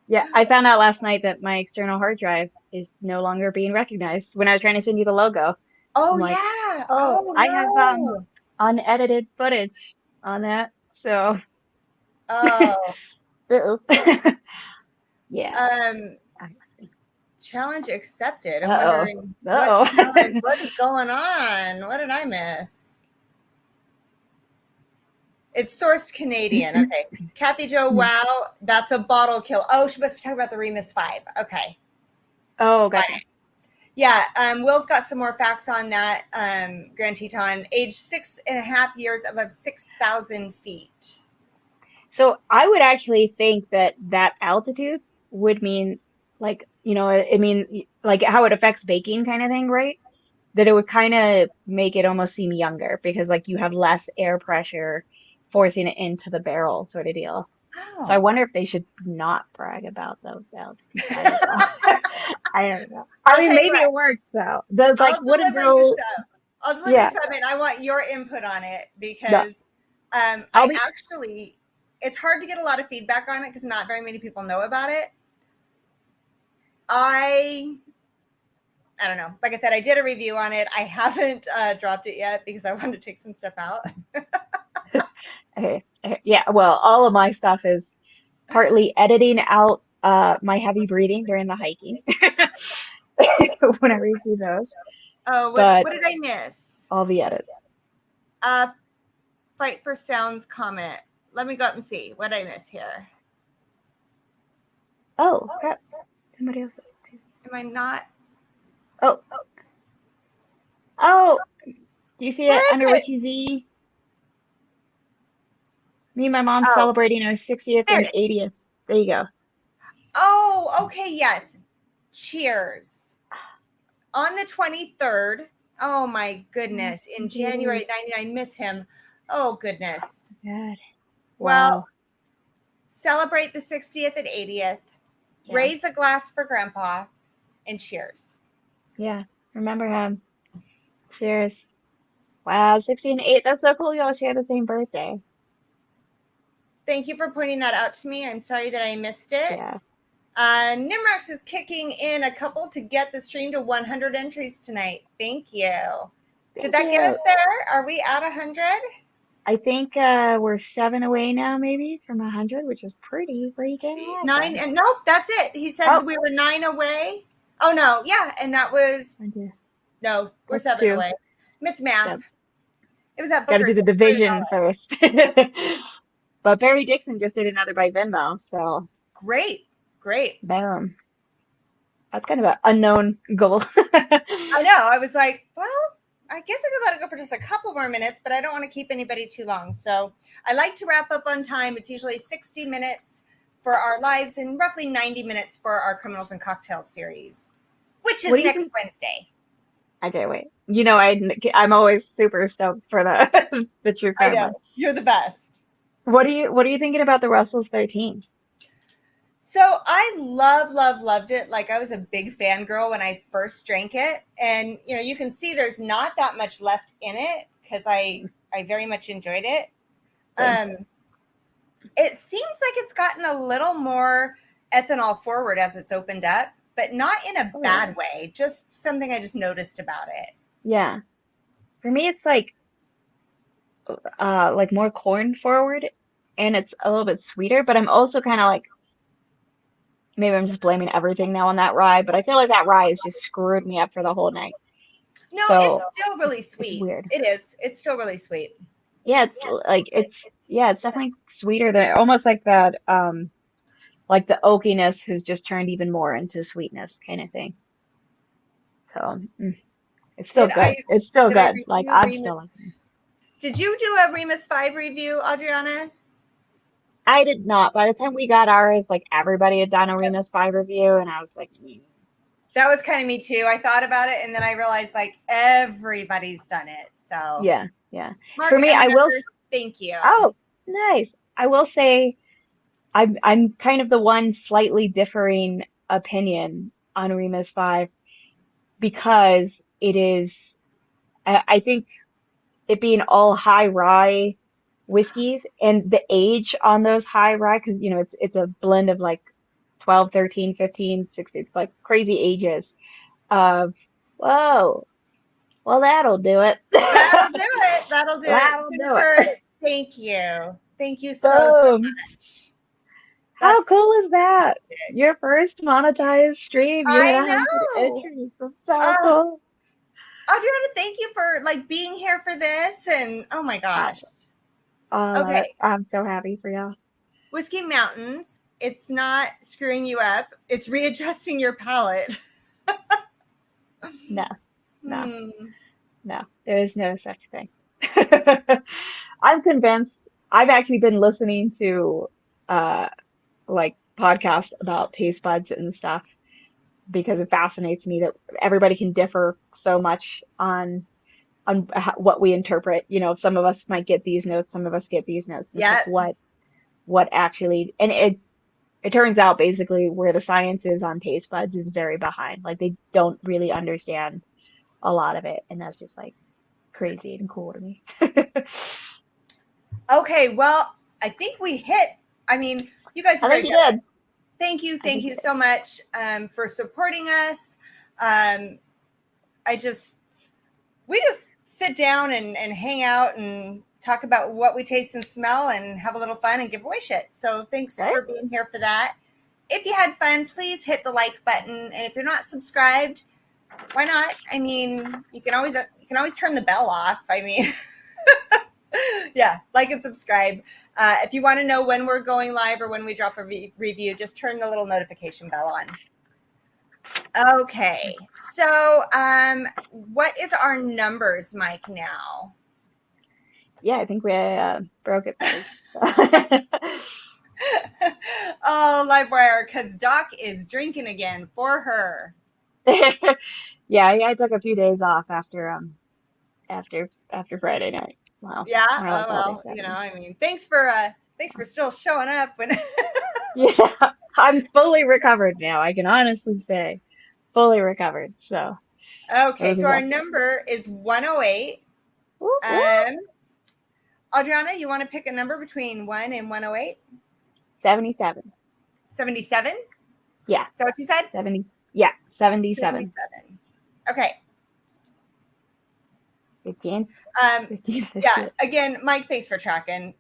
S2: Yeah, I found out last night that my external hard drive is no longer being recognized when I was trying to send you the logo.
S1: Oh
S2: I'm like,
S1: yeah.
S2: oh,
S1: Oh
S2: I have
S1: no.
S2: unedited footage on that. So,
S1: Oh.
S2: uh-oh. Yeah.
S1: Challenge accepted. I'm
S2: Uh-oh.
S1: wondering what challenge,
S2: Uh-oh.
S1: what is going on? What did I miss? It's sourced Canadian. Okay. Kathy Joe, wow, that's a bottle kill. Oh, she must be talking about the Remus 5. Okay.
S2: Oh, gotcha.
S1: Yeah, Will's got some more facts on that. Grand Teton, age 6.5 years, above 6,000 feet.
S2: So I would actually think that that altitude would mean like, it mean like how it affects baking kind of thing, right? That it would kind of make it almost seem younger because like you have less air pressure forcing it into the barrel sort of deal. So I
S1: Oh.
S2: wonder if they should not brag about the altitude side as well. I don't know. I
S1: I'll
S2: mean,
S1: tell you
S2: maybe
S1: what,
S2: it works though. The like
S1: I'll
S2: what a
S1: deliver you
S2: girl,
S1: some. I'll deliver you
S2: yeah,
S1: some, and I want your input on it
S2: no,
S1: because
S2: I'll
S1: I
S2: be
S1: actually, it's hard to get a lot of feedback on it because not very many people know about it. I don't know. Like I said, I did a review on it. I haven't dropped it yet because I wanted to take some stuff out.
S2: okay. Yeah, well, all of my stuff is partly editing out my heavy breathing during the hiking whenever you see those,
S1: Oh,
S2: but
S1: what did I miss?
S2: all the edits.
S1: Uh, Fight for Sounds comment. Let me go up and see what I miss here.
S2: Oh, crap. Somebody else.
S1: Am I not?
S2: Oh, oh, do you see
S1: Where
S2: it
S1: is
S2: under
S1: it?
S2: Wiki Z? Me and my mom
S1: Oh,
S2: celebrating our 60th
S1: there
S2: and
S1: it is.
S2: 80th. There you go.
S1: Oh, okay. Yes. Cheers. On the 23rd. Oh my goodness. In January 99, miss him. Oh goodness.
S2: God.
S1: Well,
S2: Wow.
S1: celebrate the 60th and 80th.
S2: Yeah.
S1: Raise a glass for Grandpa and cheers.
S2: Yeah. Remember him. Cheers. Wow, 60 and 8. That's so cool. Y'all share the same birthday.
S1: Thank you for pointing that out to me. I'm sorry that I missed it.
S2: Yeah.
S1: Nimrex is kicking in a couple to get the stream to 100 entries tonight. Thank you. Did
S2: Thank
S1: that get
S2: you.
S1: us there? Are we at 100?
S2: I think we're 7 away now, maybe from 100, which is pretty freaking
S1: See, 9
S2: awesome.
S1: and nope, that's it. He said
S2: Oh,
S1: we were 9 away. Oh no, yeah, and that was no, we're
S2: that's
S1: 7
S2: 2.
S1: away. It's math.
S2: Yep.
S1: It was at
S2: Got to do
S1: Booker's.
S2: the division first. But Barry Dixon just did another by Venmo, so
S1: Great.
S2: boom. That's kind of an unknown goal.
S1: I know. I was like, well, I guess I could let it go for just a couple more minutes, but I don't want to keep anybody too long. So I like to wrap up on time. It's usually 60 minutes for our lives and roughly 90 minutes for our Criminals and Cocktails series. which
S2: What
S1: is
S2: do you
S1: next
S2: think?
S1: Wednesday.
S2: I can't wait. I'm always super stoked for the the true
S1: I
S2: crime
S1: know.
S2: one.
S1: You're the best.
S2: What are you thinking about the Russell's 13?
S1: So I loved it. Like I was a big fangirl when I first drank it. And you can see there's not that much left in it because I very much enjoyed it.
S2: Same.
S1: Um, it seems like it's gotten a little more ethanol forward as it's opened up, but not in a
S2: Oh,
S1: bad
S2: really?
S1: way. Just something I just noticed about it.
S2: Yeah. For me, it's like more corn forward, and it's a little bit sweeter. But I'm also kind of like maybe I'm just blaming everything now on that rye. But I feel like that rye has just screwed me up for the whole night.
S1: No,
S2: So
S1: it's still really
S2: it's
S1: sweet.
S2: weird.
S1: It is. It's still really sweet.
S2: Yeah, it's definitely sweeter than almost like that. Like the oakiness has just turned even more into sweetness kind of thing. So it's still
S1: Did I
S2: good. It's still
S1: did I
S2: good. Like
S1: review
S2: I'm still
S1: Remus?
S2: liking it.
S1: Did you do a Remus 5 review, Adriana?
S2: I did not. By the time we got ours, like everybody had done a Remus 5 review, and I was like,
S1: That was kind of me too. I thought about it and then I realized like everybody's done it. So,
S2: yeah, yeah.
S1: Mark
S2: For me,
S1: M.
S2: I will.
S1: Numbers, thank you.
S2: Oh, nice. I will say I'm kind of the one slightly differing opinion on Remus 5 because it is. I think it being all high rye whiskeys and the age on those high rye, because it's a blend of like 12, 13, 15, 16, like crazy ages of whoa, well that'll do it.
S1: That'll do it. That'll do it.
S2: That'll do
S1: Jennifer,
S2: it.
S1: thank you. Thank you so
S2: Boom.
S1: much.
S2: How
S1: That's
S2: cool is that?
S1: fantastic.
S2: Your first monetized stream, you hit
S1: I
S2: 100
S1: know.
S2: entries. That's so
S1: Uh,
S2: cool.
S1: Adriana, thank you for like being here for this. And oh my gosh.
S2: Awesome. I love it.
S1: Okay.
S2: I'm so happy for y'all.
S1: Whiskey Mountains. It's not screwing you up. It's readjusting your palate.
S2: No, no,
S1: Hmm.
S2: no. There is no such thing. I'm convinced. I've actually been listening to uh like podcasts about taste buds and stuff because it fascinates me that everybody can differ so much on what we interpret. Some of us might get these notes, some of us get these notes. And it's
S1: Yeah.
S2: like what actually, and it turns out basically where the science is on taste buds is very behind. Like they don't really understand a lot of it, and that's just like crazy and cool to me.
S1: Okay. Well, I think we hit. I mean, you guys are
S2: I
S1: very
S2: think you
S1: generous.
S2: did.
S1: Thank you.
S2: I
S1: Thank
S2: think you
S1: you
S2: did.
S1: so much for supporting us. Um, I just, we just sit down and hang out and talk about what we taste and smell and have a little fun and give away shit. So thanks
S2: Right?
S1: for being here for that. If you had fun, please hit the like button. And if you're not subscribed, why not? I mean, you can always turn the bell off. I mean, yeah, like and subscribe. If you want to know when we're going live or when we drop a review, just turn the little notification bell on. Okay, so what is our numbers, Mike? Now,
S2: Yeah, I think we broke it, buddy.
S1: oh, Livewire, because Doc is drinking again for her.
S2: Yeah, I took a few days off after Friday night. Well,
S1: Yeah,
S2: more
S1: oh
S2: like all day
S1: well,
S2: Saturday.
S1: I mean, thanks for still showing up when.
S2: Yeah, I'm fully recovered now. I can honestly say, fully recovered. So it
S1: Okay,
S2: was a
S1: so our
S2: rough day.
S1: number is 108.
S2: Whoop, whoop.
S1: Um, Adriana, you want to pick a number between 1 and 108?
S2: 77.
S1: 77? Is
S2: Yeah,
S1: that what you said?
S2: 70. Yeah, 77.
S1: 77. Okay.
S2: 15,
S1: Um,
S2: 15,
S1: yeah,
S2: 15.
S1: again, Mike, thanks for tracking.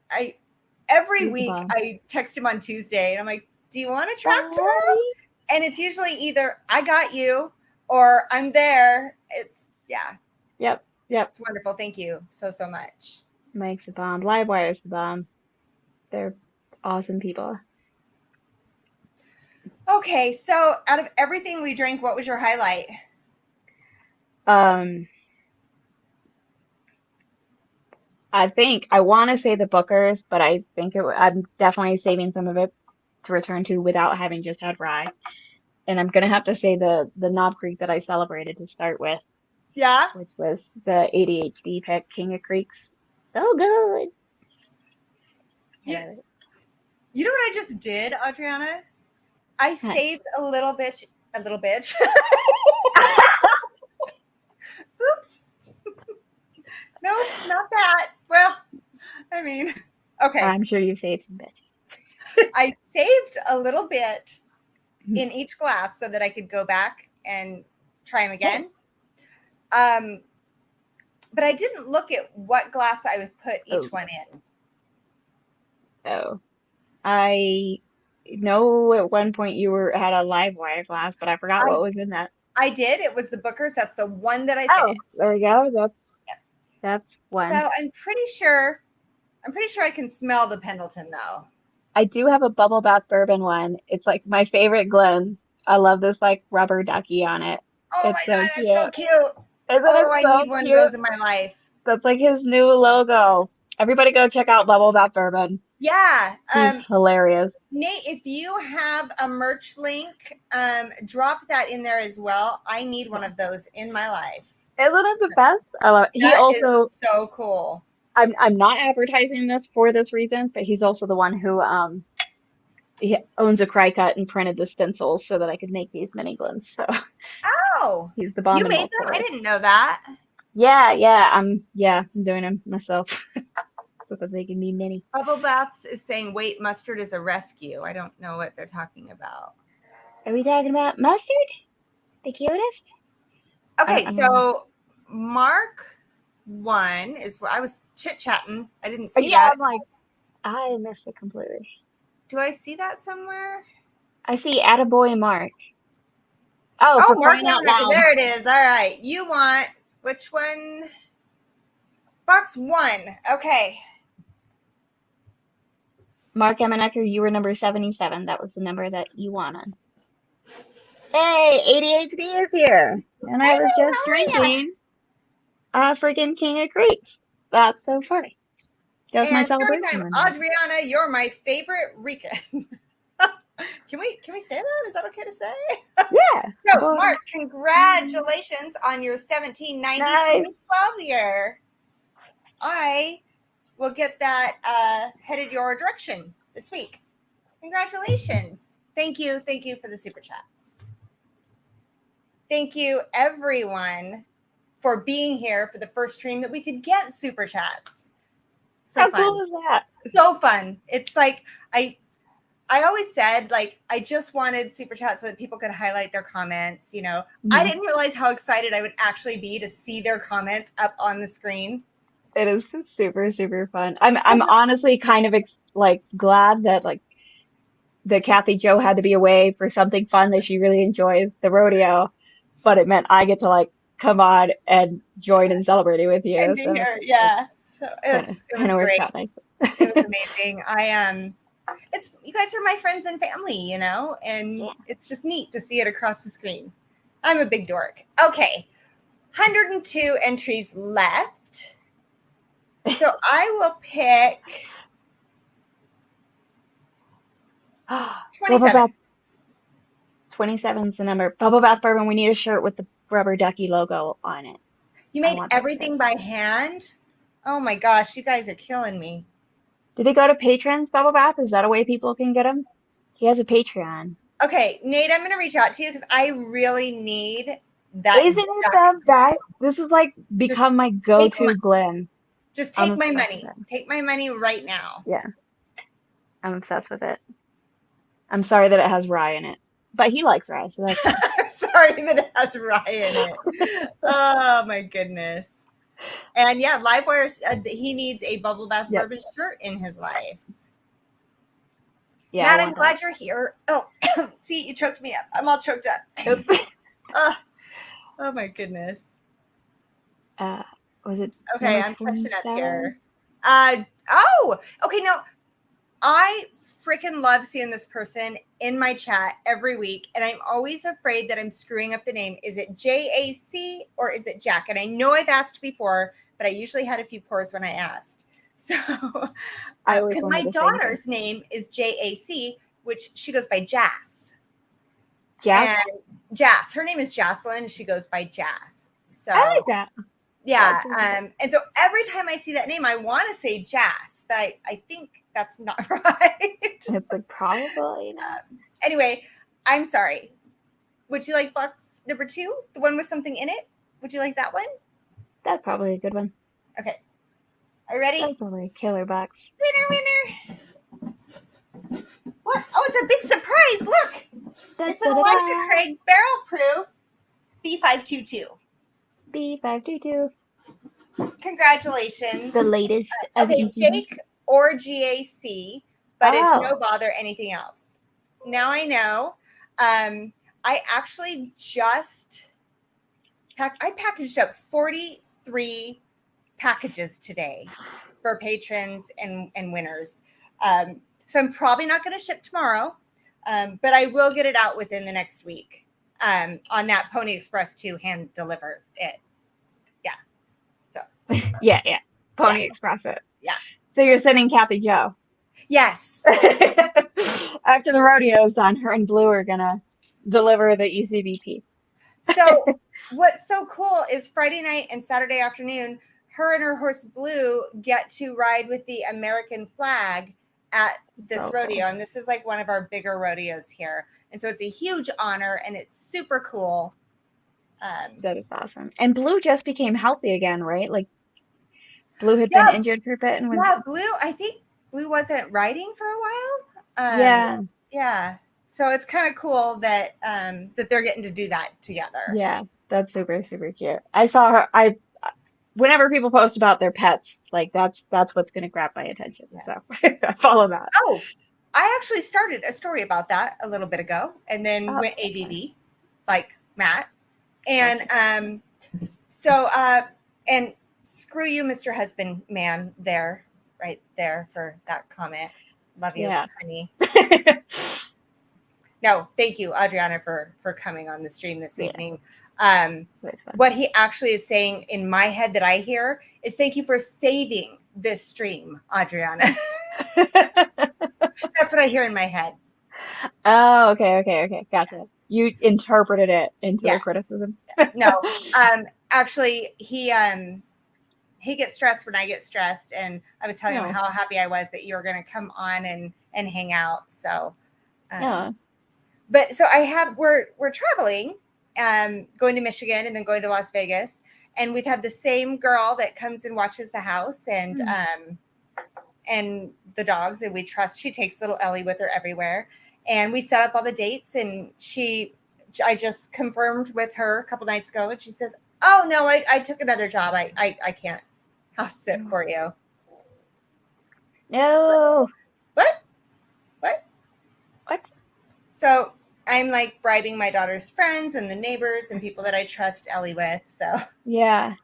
S1: Every
S2: He's the
S1: week
S2: bomb.
S1: I text him on Tuesday and I'm like, do you want to track tomorrow?
S2: Buddy.
S1: And it's usually either I got you or I'm there. Yeah,
S2: Yep, yep.
S1: it's wonderful. Thank you so much.
S2: Mike's the bomb. Livewire's the bomb. They're awesome people.
S1: Okay, so out of everything we drank, what was your highlight?
S2: Um, I want to say the Bookers, but I think I'm definitely saving some of it to return to without having just had rye. and I'm gonna have to say the Knob Creek that I celebrated to start with,
S1: Yeah.
S2: which was the ADHD pick, King of Creeks. So good. I
S1: You,
S2: love it.
S1: you know what I just did, Adriana? I
S2: Huh.
S1: saved a little bitch. A little bitch. Oops. Nope, not that. Well, I mean, okay.
S2: I'm sure you saved some bitches.
S1: I saved a little bit in each glass so that I could go back and try them
S2: Nice.
S1: again. But I didn't look at what glass I would put each one in.
S2: Oh, I know at one point you had a live wire glass, but I forgot
S1: I
S2: what was in that.
S1: I did. It was the Booker's. That's the one that I
S2: Oh,
S1: finished.
S2: there we go. That's
S1: So
S2: one.
S1: I'm pretty sure I can smell the Pendleton though.
S2: I do have a bubble bath bourbon one. It's like my favorite Glen. I love this like rubber ducky on it.
S1: Oh
S2: It's
S1: my
S2: so
S1: god, that's so
S2: cute.
S1: cute.
S2: Isn't
S1: Oh,
S2: it
S1: I
S2: so
S1: need one of
S2: cute?
S1: those in my life.
S2: That's like his new logo. Everybody go check out Bubble Bath Bourbon.
S1: Yeah.
S2: He's hilarious.
S1: Nate, if you have a merch link, drop that in there as well. I need one of those in my life.
S2: Isn't it the best? I love it. He
S1: That is
S2: also,
S1: so cool.
S2: I'm not advertising this for this reason, but he's also the one who he owns a cry cut and printed the stencils so that I could make these mini Glens. So
S1: Oh,
S2: he's the
S1: you
S2: bomb in
S1: made
S2: multiple
S1: them? I
S2: ways.
S1: didn't know that.
S2: I'm doing them myself so that they can be mini.
S1: Bubble Baths is saying, wait, mustard is a rescue. I don't know what they're talking about.
S2: Are we talking about mustard? The cutest?
S1: Okay,
S2: I don't know.
S1: so Mark 1 is where I was chit-chatting. I didn't
S2: But
S1: see
S2: yeah,
S1: that.
S2: I'm like, I missed it completely.
S1: Do I see that somewhere?
S2: I see Attaboy Mark. Oh,
S1: Oh,
S2: for
S1: Mark
S2: crying out
S1: Hammernecker.
S2: loud.
S1: There it is. All right. You want which one? Box 1. Okay.
S2: Mark Emanecker, you were number 77. That was the number that you wanted. Hey, ADHD is here. And I was
S1: Hey,
S2: just
S1: how are ya?
S2: drinking a freaking King of Creeks. That's so funny. That was my
S1: And story
S2: celebration
S1: time,
S2: one night.
S1: Adriana, you're my favorite Rican. Can we say that? Is that okay to say?
S2: Yeah.
S1: So,
S2: Well,
S1: Mark, congratulations on your 1790
S2: nice.
S1: 2012 year. I will get that headed your direction this week. Congratulations. Thank you. Thank you for the super chats. Thank you, everyone, for being here for the first stream that we could get super chats. So
S2: How
S1: fun.
S2: cool is that?
S1: So fun. It's like I always said, like, I just wanted super chat so that people could highlight their comments. I didn't realize how excited I would actually be to see their comments up on the screen.
S2: It is super, super fun. I'm honestly kind of glad that that Kathy Joe had to be away for something fun that she really enjoys, the rodeo, but it meant I get to come on and join and celebrate it with you.
S1: And
S2: So
S1: here, yeah. So it was
S2: worked
S1: great.
S2: out nice.
S1: It was amazing. It's you guys are my friends and family, and
S2: Yeah.
S1: it's just neat to see it across the screen. I'm a big dork. Okay, 102 entries left. So I will pick 27.
S2: Bubble Bath 27 is the number. Bubble Bath Bourbon, we need a shirt with the rubber ducky logo on it.
S1: You
S2: I
S1: made
S2: want that
S1: everything
S2: shirt.
S1: by hand? Oh my gosh, you guys are killing me.
S2: Do they go to patrons, Bubble Bath? Is that a way people can get them? He has a Patreon.
S1: Okay, Nate, I'm going to reach out to you because I really need that.
S2: Isn't it the best? This is become my go-to Glen.
S1: Just take my money.
S2: with it.
S1: Take my money right now.
S2: Yeah. I'm obsessed with it. I'm sorry that it has rye in it, but he likes rye, so that's fine.
S1: Sorry that it has rye in it. Oh my goodness. And yeah, Livewire, he needs a Bubble Bath Bourbon shirt in his life.
S2: Yeah,
S1: Matt, I'm glad you're here. Oh, see, you choked me up. I'm all choked up. Oh my goodness.
S2: Was it?
S1: Okay, I'm catching up here. Okay, no. I freaking love seeing this person in my chat every week, and I'm always afraid that I'm screwing up the name. Is it JAC or is it Jack? And I know I've asked before, but I usually had a few pours when I asked. So, because my daughter's name is JAC, which she goes by Jas.
S2: Jazz?
S1: And Jas. Her name is Jocelyn, and she goes by Jas. So
S2: I like that.
S1: yeah. And so every time I see that name, I want to say Jas, but I think that's not right.
S2: It's like probably not.
S1: Anyway, I'm sorry. Would you like box number 2? The one with something in it? Would you like that one?
S2: That's probably a good one.
S1: Okay. Are you ready?
S2: That's probably a killer box.
S1: Winner. What? Oh, it's a big surprise. Look. It's an Elijah Craig barrel proof B522.
S2: B522.
S1: Congratulations.
S2: The latest of
S1: Okay,
S2: ECB.
S1: Jake or GAC, but it's no bother anything else. Now I know. I actually just packaged up 43 packages today for patrons and winners. So I'm probably not going to ship tomorrow, but I will get it out within the next week on that Pony Express to hand deliver it. Yeah. So.
S2: yeah. Pony Express it.
S1: Yeah.
S2: So you're sending Kathy Joe.
S1: Yes.
S2: After the rodeo's done, her and Blue are going to deliver the ECBP.
S1: So what's so cool is Friday night and Saturday afternoon, her and her horse Blue get to ride with the American flag at this rodeo. And this is like one of our bigger rodeos here. And so it's a huge honor and it's super cool.
S2: That is awesome. And Blue just became healthy again, right? Like Blue had been injured for a bit. And
S1: Blue, I think Blue wasn't riding for a while. Yeah. So it's kind of cool that that they're getting to do that together.
S2: Yeah, that's super, super cute. I saw her. Whenever people post about their pets, like that's what's going to grab my attention. Yeah. So I follow that.
S1: Oh, I actually started a story about that a little bit ago, and then went ADD, like Matt. And so and screw you, Mr. Husband Man, right there for that comment. Love you, honey. No, thank you, Adriana, for coming on the stream this evening. What he actually is saying in my head that I hear is thank you for saving this stream, Adriana. That's what I hear in my head.
S2: Oh, okay. Gotcha. You interpreted it into a criticism.
S1: Yes. No, actually, he gets stressed when I get stressed, and I was telling him how happy I was that you were going to come on and hang out. So, but so we're traveling, going to Michigan and then going to Las Vegas, and we've had the same girl that comes and watches the house and the dogs, and we trust she takes little Ellie with her everywhere, and we set up all the dates, and I just confirmed with her a couple nights ago, and she says, "Oh no, I took another job. I can't house sit for you."
S2: No.
S1: What?
S2: What?
S1: So I'm like bribing my daughter's friends and the neighbors and people that I trust Ellie with. So
S2: yeah.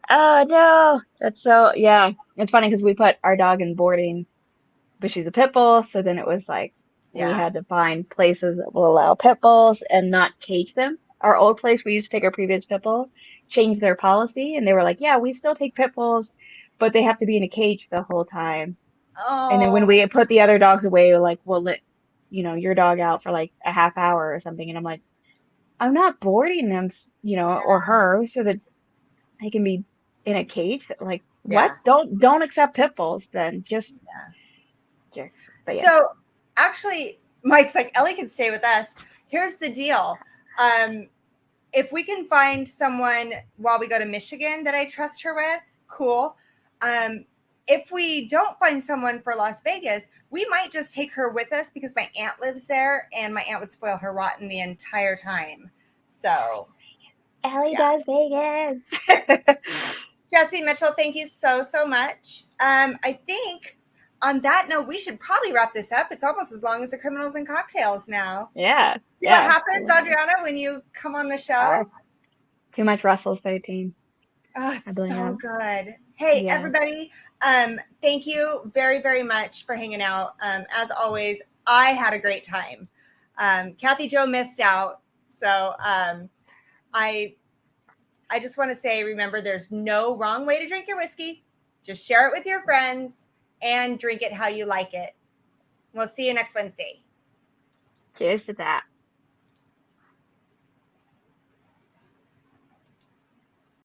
S2: Oh no, that's so It's funny because we put our dog in boarding, but she's a pit bull, so then it was like we had to find places that will allow pit bulls and not cage them. Our old place, we used to take our previous pit bull, changed their policy, and they were like, "Yeah, we still take pit bulls, but they have to be in a cage the whole time."
S1: Oh.
S2: And then when we put the other dogs away, we're like, "We'll let your dog out for like a half hour or something." And I'm like, I'm not boarding them, or her so that they can be in a cage. Like, what? Don't accept pit bulls then. Just jerks. But
S1: So actually, Mike's like, Ellie can stay with us. Here's the deal. If we can find someone while we go to Michigan that I trust her with, cool. If we don't find someone for Las Vegas, we might just take her with us because my aunt lives there and my aunt would spoil her rotten the entire time. So
S2: Ellie does Vegas.
S1: Jesse Mitchell, thank you so much. I think on that note, we should probably wrap this up. It's almost as long as the Criminals and Cocktails now.
S2: Yeah.
S1: See what happens, Adriana, when you come on the show?
S2: Too much Russell's 13.
S1: Oh, it's so good. Hey, everybody. Thank you very, very much for hanging out. As always, I had a great time. Kathy Jo missed out. So I just want to say, remember, there's no wrong way to drink your whiskey. Just share it with your friends and drink it how you like it. We'll see you next Wednesday.
S2: Cheers to that.